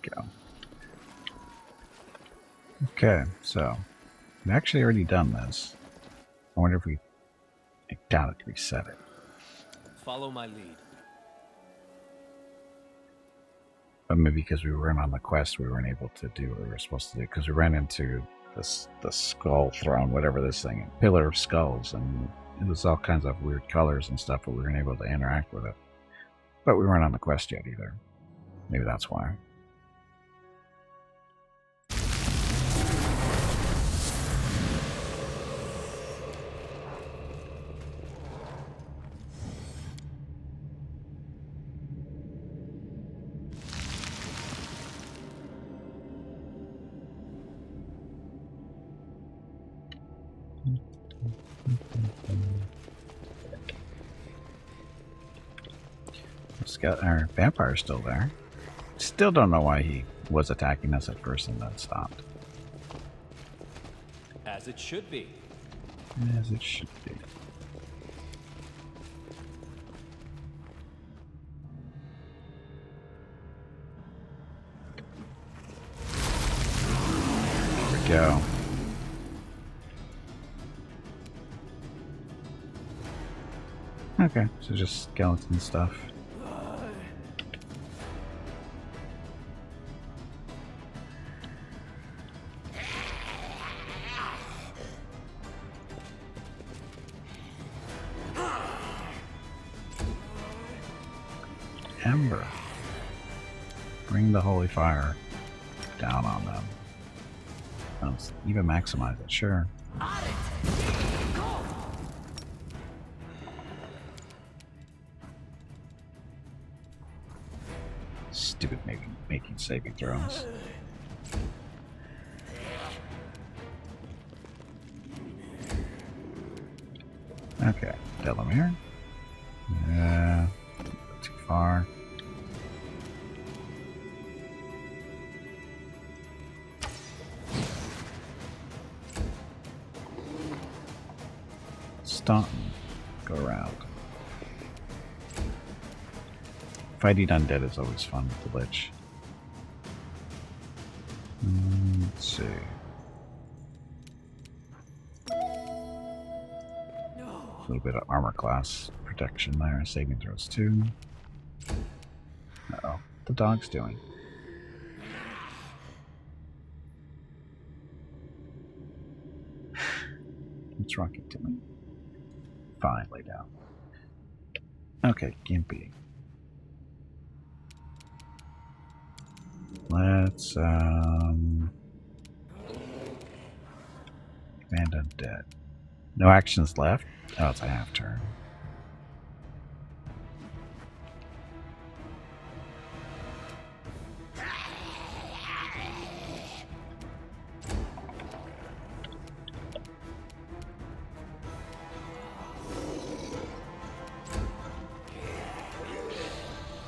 Go. Okay, so we've actually already done this. I wonder if I doubt it reset it. Follow my lead. But maybe because we weren't on the quest, we weren't able to do what we were supposed to do. Because we ran into the skull throne, whatever this thing is, pillar of skulls, and it was all kinds of weird colors and stuff, but we weren't able to interact with it. But we weren't on the quest yet either. Maybe that's why. Our vampire's still there. Still don't know why he was attacking us at first and then stopped. As it should be. As it should be. There we go. Okay, so just skeleton stuff. Ember. Bring the holy fire down on them. Let's even maximize it, sure. Stupid making saving throws. Okay, Delamere. Too far. Staunton. Go around. Fighting undead is always fun with the Lich. Let's see. A little bit of armor class protection there. Saving throws too. Uh-oh. What the dog's doing? What's wrong with me? Fine, lay down. Okay, Gimpy. Let's, Command Undead. No actions left? Oh, it's a half turn.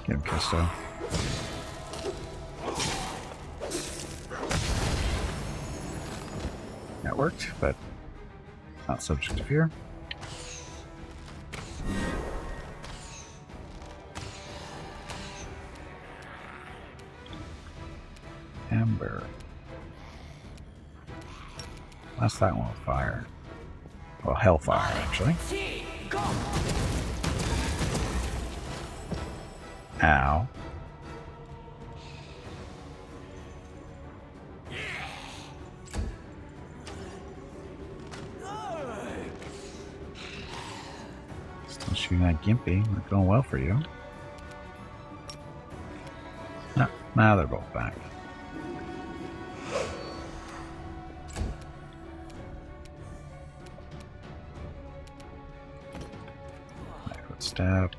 Get him, Kisto. That worked, but not subject to fear. Ember. That's that one with fire. Well, hellfire, actually. Ow. Still shooting at Gimpy. Not going well for you. No, now they're both back. Backward step.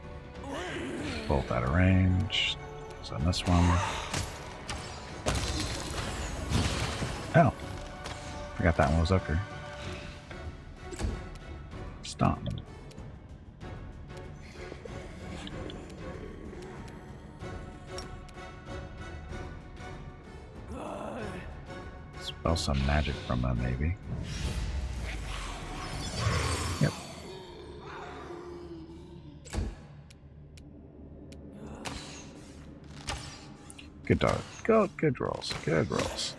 Bolt out of range. So on this one. Oh. Forgot that one was Ooker. Stomp. Spell some magic from them, maybe. Yep. Good dog. Good rolls. Good rolls.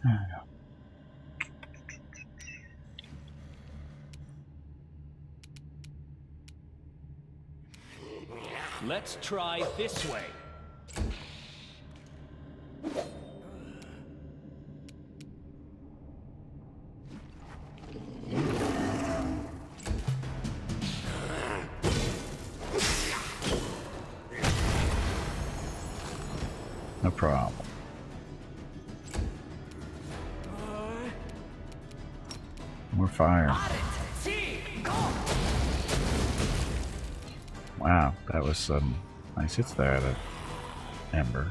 There we go. Let's try this way. No problem. More fire. Wow, that was some nice hits there, that Ember.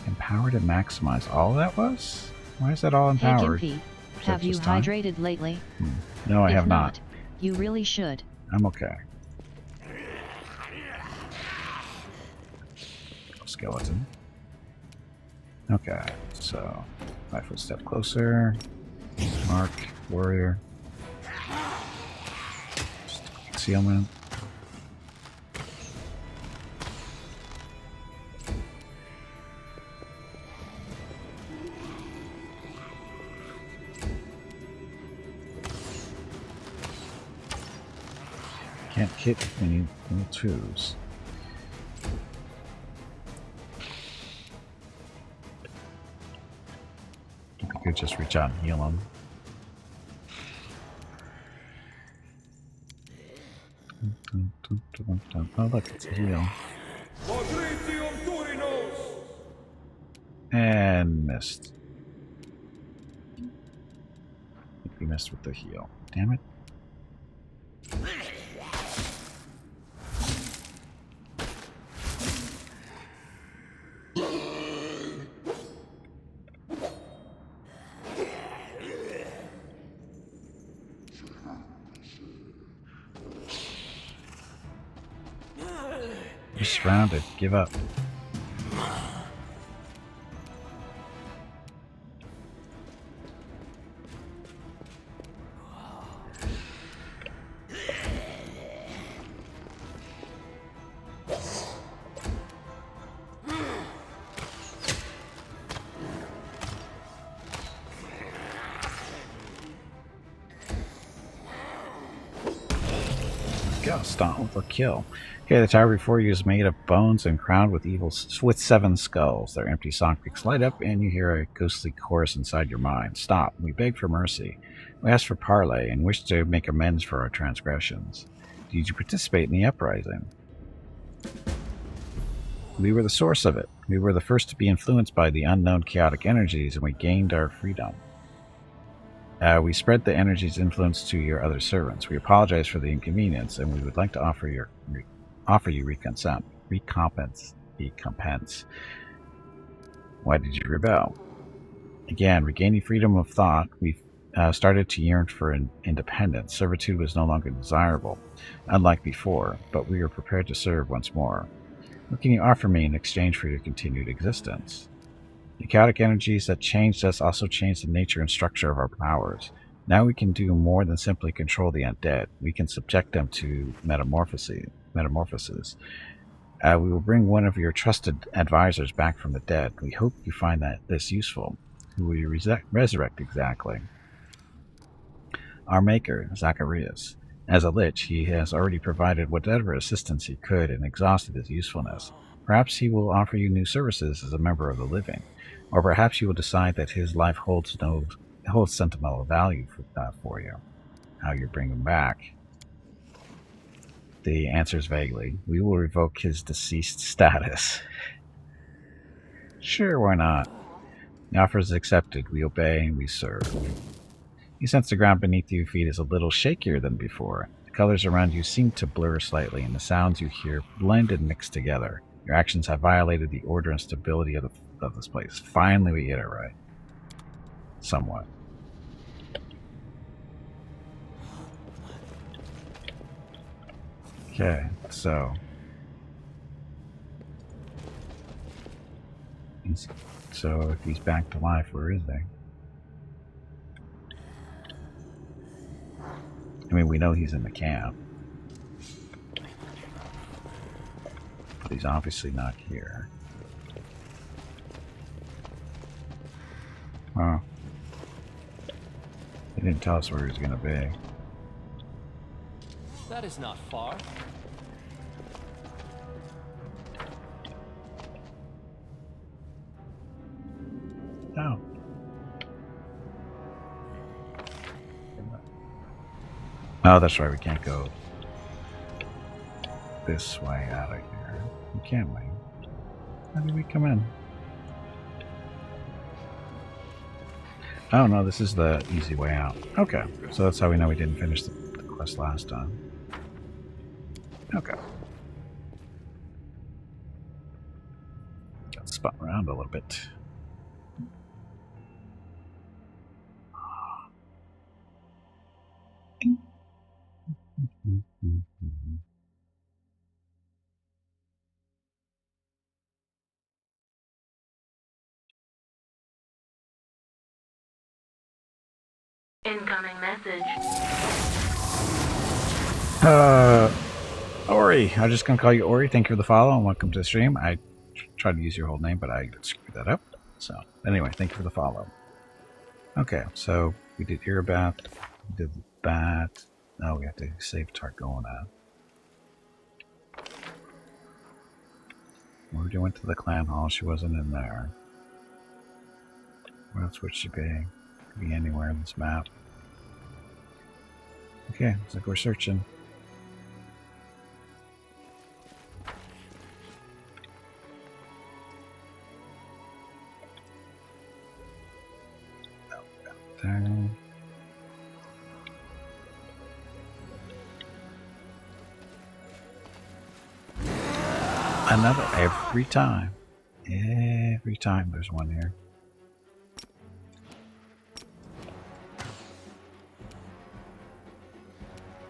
Empowered and maximized. All that was? Why is that all empowered? Hey Gimpy, have you time? hydrated lately? No, I If have not. You really should. I'm okay. Skeleton. Okay, so 5 foot step closer. Mark, warrior. Concealment. Can't hit any twos. You could just reach out and heal him. Oh look, it's a heal. And missed. I think we missed with the heal. Damn it. You're surrounded. Give up. Go, stomp or kill. Okay, the tower before you is made of bones and crowned with with 7 skulls. Their empty sockets light up, and you hear a ghostly chorus inside your mind. Stop. We beg for mercy. We ask for parley and wish to make amends for our transgressions. Did you participate in the uprising? We were the source of it. We were the first to be influenced by the unknown chaotic energies, and we gained our freedom. We spread the energy's influence to your other servants. We apologize for the inconvenience, and we would like to offer you recompense. Why did you rebel? Again, regaining freedom of thought, we started to yearn for independence. Servitude was no longer desirable, unlike before, but we were prepared to serve once more. What can you offer me in exchange for your continued existence? The chaotic energies that changed us also changed the nature and structure of our powers. Now we can do more than simply control the undead. We can subject them to metamorphoses. We will bring one of your trusted advisors back from the dead. We hope you find this useful. Who will you resurrect exactly? Our maker, Zacharias. As a Lich, he has already provided whatever assistance he could and exhausted his usefulness. Perhaps he will offer you new services as a member of the living. Or perhaps you will decide that his life holds sentimental value for you. How you bring him back? The answer is vaguely. We will revoke his deceased status. Sure, why not? The offer is accepted. We obey and we serve. You sense the ground beneath your feet is a little shakier than before. The colors around you seem to blur slightly, and the sounds you hear blend and mix together. Your actions have violated the order and stability of this place. Finally, we get it right. Somewhat. Okay, so if he's back to life, where is he? I mean, we know he's in the camp, but he's obviously not here. Oh. He didn't tell us where he was going to be. That is not far. Oh. Oh, that's right, we can't go this way out of here. We can, we? How did we come in? Oh no, this is the easy way out. Okay, so that's how we know we didn't finish the quest last time. Okay. Let's spot around a little bit. Incoming message. Ori. I'm just gonna call you Ori. Thank you for the follow and welcome to the stream. I tried to use your whole name, but I screwed that up. So anyway, thank you for the follow. Okay, so we did Irabat, we did that. Now we have to save Targona. We went to the clan hall. She wasn't in there. Where else would she be? Could be anywhere in this map. Okay, looks like we're searching. There. Another every time. Every time there's one here.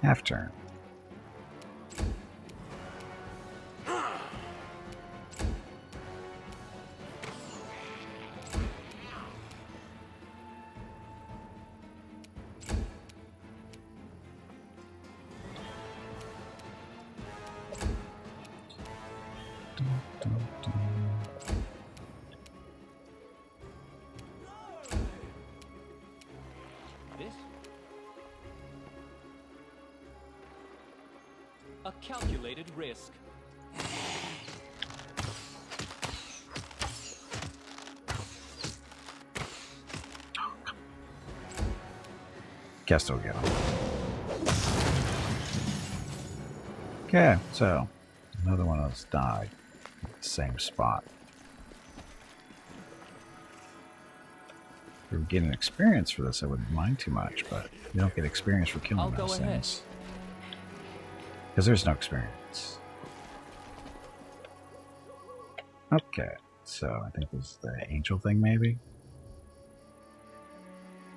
Half turn. A calculated risk. Guess we'll get him. Okay, so another one of us died. Same spot. If we were getting experience for this, I wouldn't mind too much, but you don't get experience for killing those things. Because there's no experience. Okay, so I think this is the angel thing, maybe?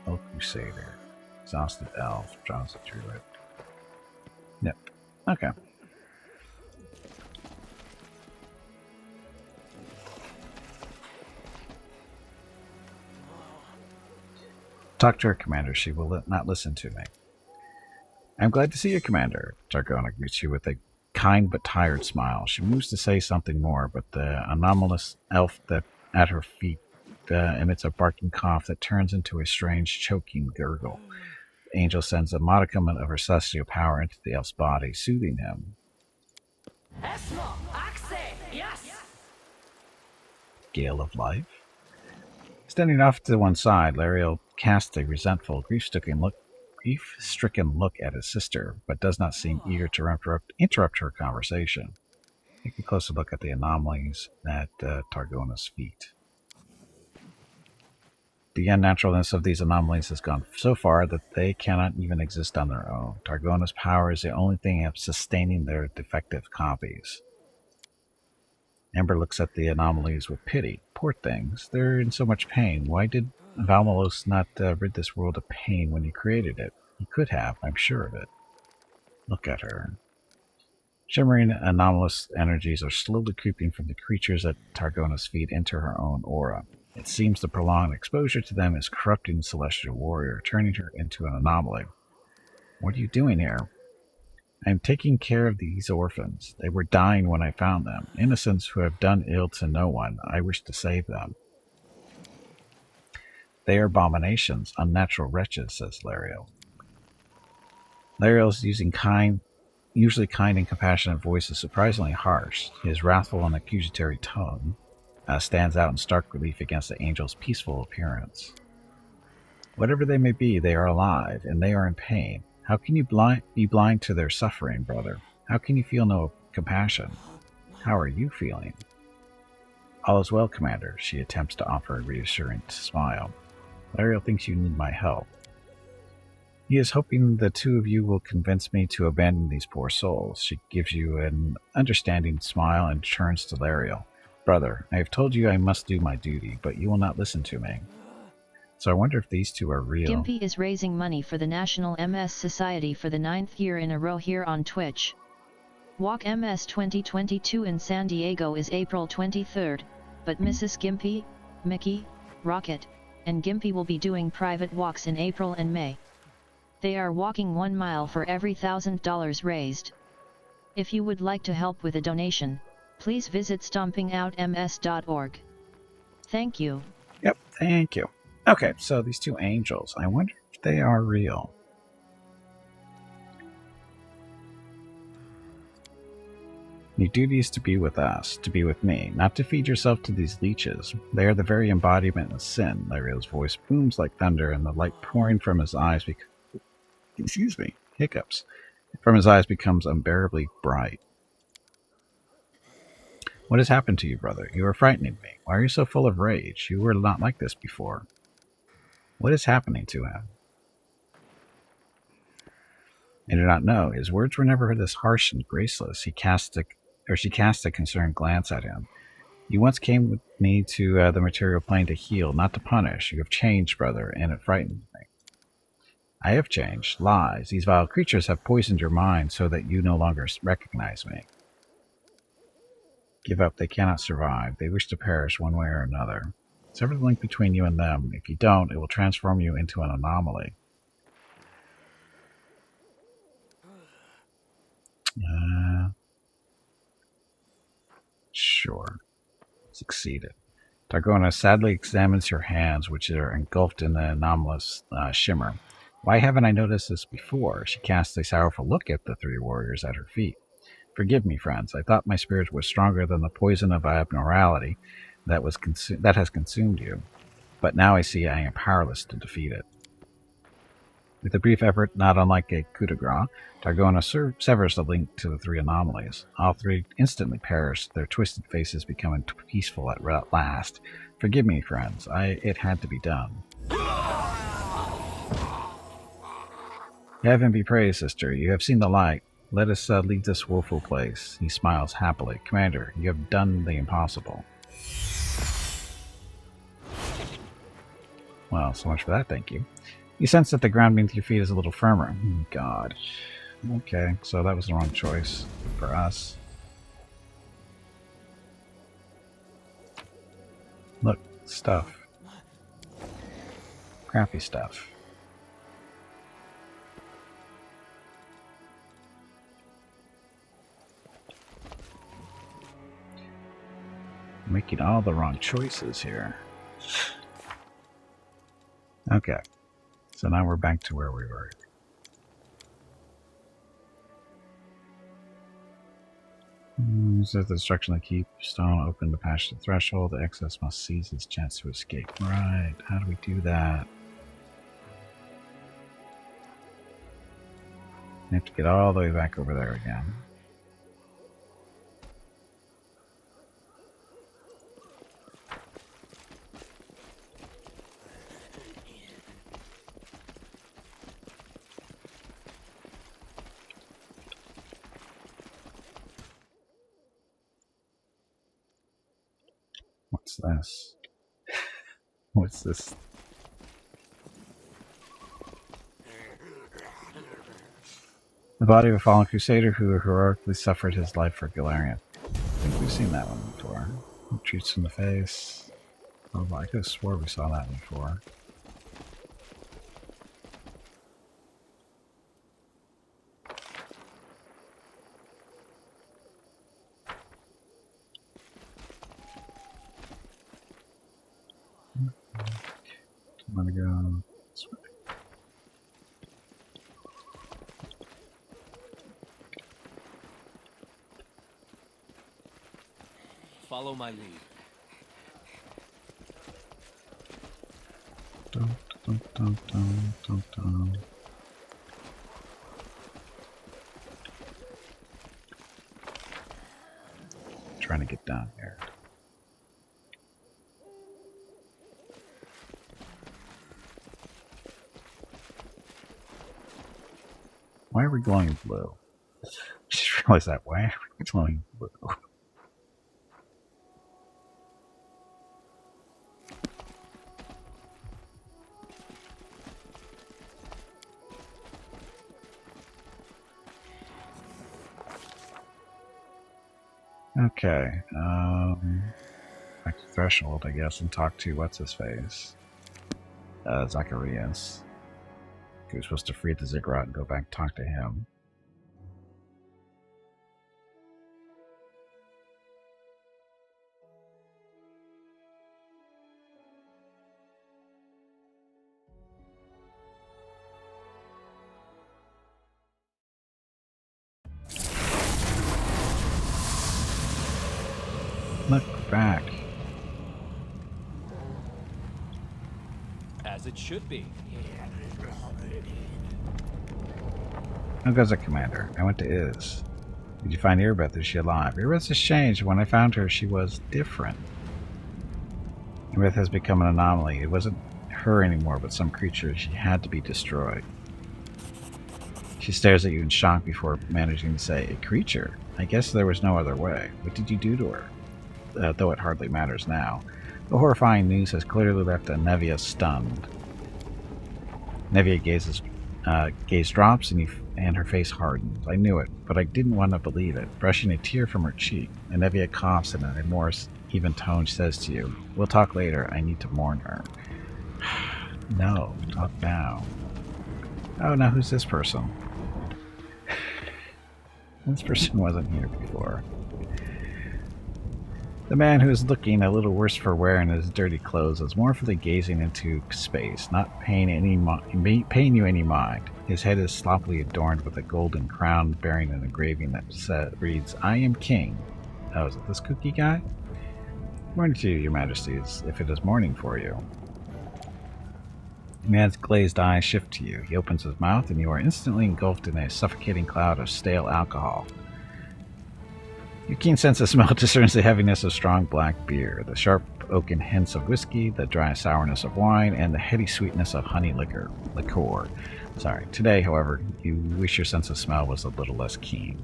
Oak Crusader. Exhausted Elf. Drowsy Druid. Yep. Okay. Talk to her, Commander. She will not listen to me. I'm glad to see you, Commander. Targona greets you with a kind but tired smile. She moves to say something more, but the anomalous elf that at her feet emits a barking cough that turns into a strange choking gurgle. The angel sends a modicum of her celestial power into the elf's body, soothing him. Gale of life? Standing off to one side, Lariel casts a resentful, grief-stricken look at his sister, but does not seem eager to interrupt her conversation. Take a closer look at the anomalies at Targona's feet. The unnaturalness of these anomalies has gone so far that they cannot even exist on their own. Targona's power is the only thing sustaining their defective copies. Amber looks at the anomalies with pity. Poor things, they're in so much pain. Why did Valmalos not rid this world of pain when he created it? He could have, I'm sure of it. Look at her. Shimmering anomalous energies are slowly creeping from the creatures at Targona's feet into her own aura. It seems the prolonged exposure to them is corrupting the celestial warrior, turning her into an anomaly. What are you doing here? I am taking care of these orphans. They were dying when I found them. Innocents who have done ill to no one. I wish to save them. They are abominations, unnatural wretches, says Lariel. Lariel's usually kind and compassionate voice is surprisingly harsh. His wrathful and accusatory tone stands out in stark relief against the angel's peaceful appearance. Whatever they may be, they are alive, and they are in pain. How can you be blind to their suffering, brother? How can you feel no compassion? How are you feeling? All is well, Commander. She attempts to offer a reassuring smile. Lariel thinks you need my help. He is hoping the two of you will convince me to abandon these poor souls. She gives you an understanding smile and turns to Lariel. Brother, I have told you I must do my duty, but you will not listen to me. So I wonder if these two are real. Gimpy is raising money for the National MS Society for the 9th year in a row here on Twitch. Walk MS 2022 in San Diego is April 23rd, but Mrs. Gimpy, Mickey, Rocket, and Gimpy will be doing private walks in April and May. They are walking 1 mile for every $1,000 raised. If you would like to help with a donation, please visit stompingoutms.org. Thank you. Yep, thank you. Okay, so these two angels, I wonder if they are real. Your duty is to be with us, to be with me, not to feed yourself to these leeches. They are the very embodiment of sin. Lariel's voice booms like thunder, and the light pouring from his eyes hiccups. From his eyes becomes unbearably bright. What has happened to you, brother? You are frightening me. Why are you so full of rage? You were not like this before. What is happening to him? I do not know. His words were never this harsh and graceless. She cast a concerned glance at him. You once came with me to the material plane to heal, not to punish. You have changed, brother, and it frightens me. I have changed. Lies. These vile creatures have poisoned your mind so that you no longer recognize me. Give up. They cannot survive. They wish to perish one way or another. Sever the link between you and them. If you don't, it will transform you into an anomaly. Sure. Succeeded. Targona sadly examines your hands, which are engulfed in the anomalous shimmer. Why haven't I noticed this before? She casts a sorrowful look at the three warriors at her feet. Forgive me, friends. I thought my spirit was stronger than the poison of abnormality that has consumed you. But now I see I am powerless to defeat it. With a brief effort, not unlike a coup de grace, Targona severs the link to the three anomalies. All three instantly perish, their twisted faces becoming peaceful at last. Forgive me, friends. It had to be done. Heaven be praised, sister. You have seen the light. Let us leave this woeful place. He smiles happily. Commander, you have done the impossible. Well, so much for that, thank you. You sense that the ground beneath your feet is a little firmer. God. Okay, so that was the wrong choice for us. Look, stuff. Crappy stuff. Making all the wrong choices here. Okay. So now we're back to where we were. Set the destruction of the keystone open to patch the threshold. The excess must seize its chance to escape. Right. How do we do that? We have to get all the way back over there again. What's this? What's this? The body of a fallen crusader who heroically suffered his life for Galarian. I think we've seen that one before. Shoots in the face. Oh, I could have swore we saw that before. I'm gonna go this way. Follow my lead. Dun, dun, dun, dun, dun, dun. Trying to get down here. are we glowing blue? I just realized that. Why are we glowing blue? Okay. Back to Threshold, I guess, and talk to what's-his-face? Zacharias. He was supposed to free the ziggurat and go back and talk to him. Look back. As it should be. How goes it, Commander? I went to Iz. Did you find Irbeth? Is she alive? Irbeth has changed. When I found her, she was different. Irbeth has become an anomaly. It wasn't her anymore, but some creature. She had to be destroyed. She stares at you in shock before managing to say, a creature? I guess there was no other way. What did you do to her? Though it hardly matters now. The horrifying news has clearly left Nevia stunned. Nevia gaze drops and her face hardens. I knew it, but I didn't want to believe it. Brushing a tear from her cheek, Nevia coughs and in a more even tone says to you, we'll talk later. I need to mourn her. No, talk now. Oh, now who's this person? This person wasn't here before. The man who is looking a little worse for wear in his dirty clothes is mournfully gazing into space, not paying you any mind. His head is sloppily adorned with a golden crown bearing an engraving that reads, I am king. Oh, is it this kooky guy? Morning to you, your majesties, if it is morning for you. The man's glazed eyes shift to you. He opens his mouth and you are instantly engulfed in a suffocating cloud of stale alcohol. Your keen sense of smell discerns the heaviness of strong black beer, the sharp oaken hints of whiskey, the dry sourness of wine, and the heady sweetness of honey liquor. Today, however, you wish your sense of smell was a little less keen.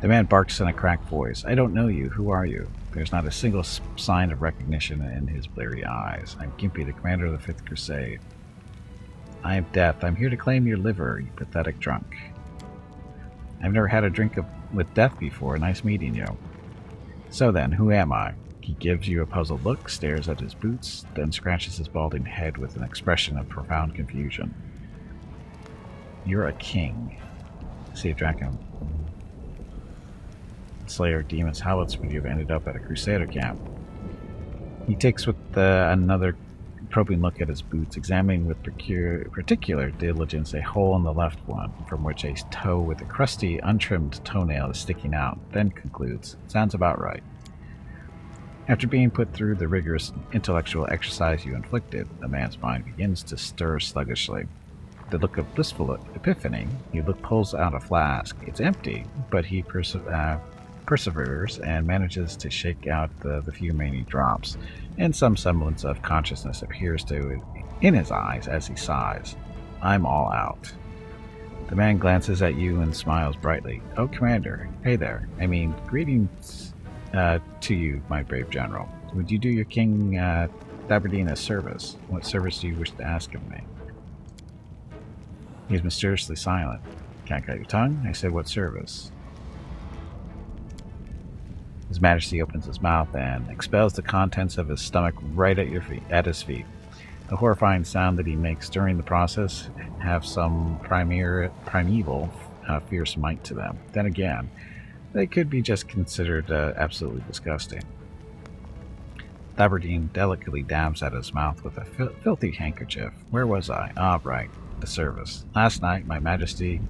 The man barks in a cracked voice. I don't know you. Who are you? There's not a single sign of recognition in his bleary eyes. I'm Gimpy, the commander of the Fifth Crusade. I am Death. I'm here to claim your liver, you pathetic drunk. I've never had a drink with death before. Nice meeting you. So then, who am I? He gives you a puzzled look, stares at his boots, then scratches his balding head with an expression of profound confusion. You're a king. See if Draken, Slayer of Demons, how else would you have ended up at a Crusader camp? He takes with another probing look at his boots, examining with particular diligence a hole in the left one, from which a toe with a crusty, untrimmed toenail is sticking out, then concludes, sounds about right. After being put through the rigorous intellectual exercise you inflicted, the man's mind begins to stir sluggishly. The look of blissful epiphany, he pulls out a flask. It's empty, but he perseveres and manages to shake out the few remaining drops, and some semblance of consciousness appears in his eyes as he sighs. I'm all out. The man glances at you and smiles brightly. Oh, Commander. Hey there. Greetings to you, my brave general. Would you do your King Thaberdine a service? What service do you wish to ask of me? He is mysteriously silent. Can't cut your tongue? I said, what service? His Majesty opens his mouth and expels the contents of his stomach right at his feet. The horrifying sound that he makes during the process have some primeval, fierce might to them. Then again, they could be just considered absolutely disgusting. Thaberdine delicately dabs at his mouth with a filthy handkerchief. Where was I? Ah, right, the service. Last night, my Majesty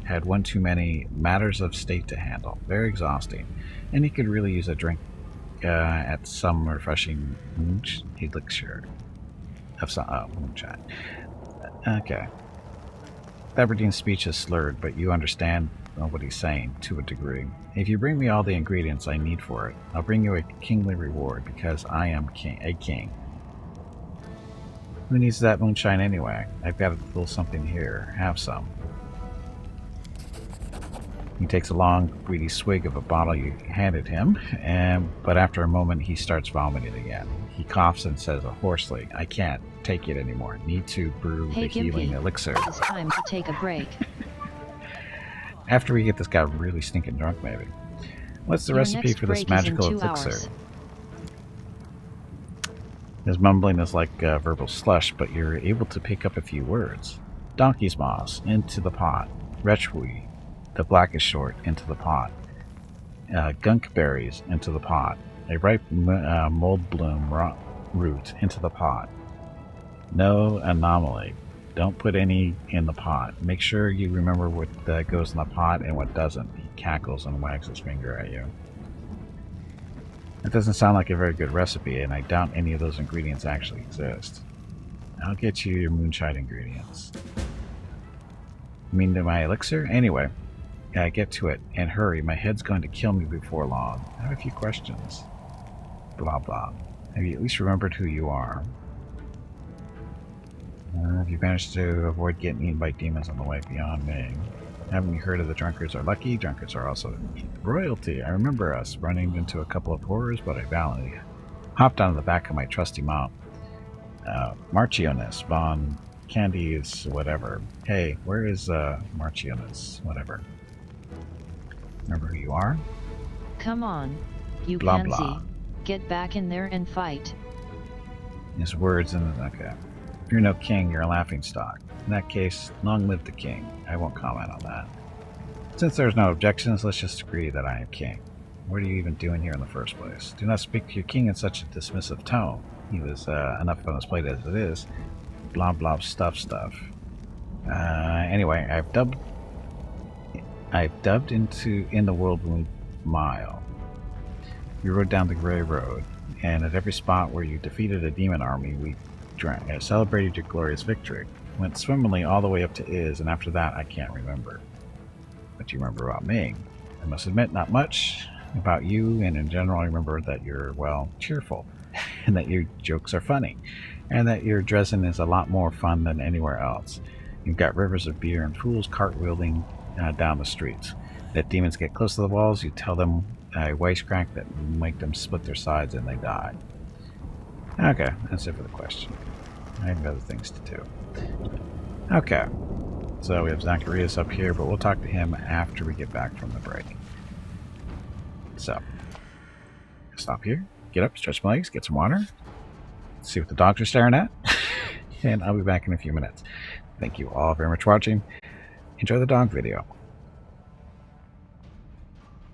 had one too many matters of state to handle. Very exhausting. And he could really use a drink at some refreshing elixir of some moonshine. Okay. Thaberdine's speech is slurred, but you understand what he's saying to a degree. If you bring me all the ingredients I need for it, I'll bring you a kingly reward because I am a king. Who needs that moonshine anyway? I've got a little something here. Have some. He takes a long, greedy swig of a bottle you handed him, but after a moment he starts vomiting again. He coughs and says hoarsely, "I can't take it anymore. Need to brew Hey, the healing Gimpy, elixir." it's time to take a break. After we get this guy really stinking drunk, maybe. What's the Your recipe next for this break is in magical 2 elixir? hours. His mumbling is like verbal slush, but you're able to pick up a few words. Donkey's moss, into the pot. Wretchweed, the blackish short, into the pot. Gunk berries, into the pot. A ripe mold bloom root, into the pot. No anomaly. Don't put any in the pot. Make sure you remember what goes in the pot and what doesn't. He cackles and wags his finger at you. That doesn't sound like a very good recipe, and I doubt any of those ingredients actually exist. I'll get you your moonshine ingredients. You mean to my elixir? Anyway, get to it, and hurry. My head's going to kill me before long. I have a few questions. Blah blah. Have you at least remembered who you are? Have you managed to avoid getting eaten by demons on the way beyond me? Haven't you heard of the drunkards are lucky? Drunkards are also royalty. I remember us running into a couple of horrors, but I valiantly hopped on the back of my trusty mount. Marchioness von Candy's whatever. Hey, where is Marchioness whatever? Remember who you are? Come on, you Blah, pansy. blah. Get back in there and fight. His words in the... Okay. If you're no king, you're a laughingstock. In that case, long live the king. I won't comment on that. Since there's no objections, let's just agree that I am king. What are you even doing here in the first place? Do not speak to your king in such a dismissive tone. He was enough on his plate as it is. Blah blah stuff. Anyway, I've dubbed in the whirlwind mile. We rode down the Grey Road, and at every spot where you defeated a demon army, we celebrated your glorious victory. Went swimmingly all the way up to Iz, and after that I can't remember. What do you remember about me? I must admit, not much about you, and in general I remember that you're, well, cheerful, and that your jokes are funny, and that your Dresden is a lot more fun than anywhere else. You've got rivers of beer and fools cartwheeling down the streets. If demons get close to the walls, you tell them a wisecrack that make them split their sides and they die. Okay, that's it for the question. I have other things to do. Okay, so we have Zacharias up here, but we'll talk to him after we get back from the break. So, stop here, get up, stretch my legs, get some water, see what the dogs are staring at, and I'll be back in a few minutes. Thank you all very much for watching. Enjoy the dog video.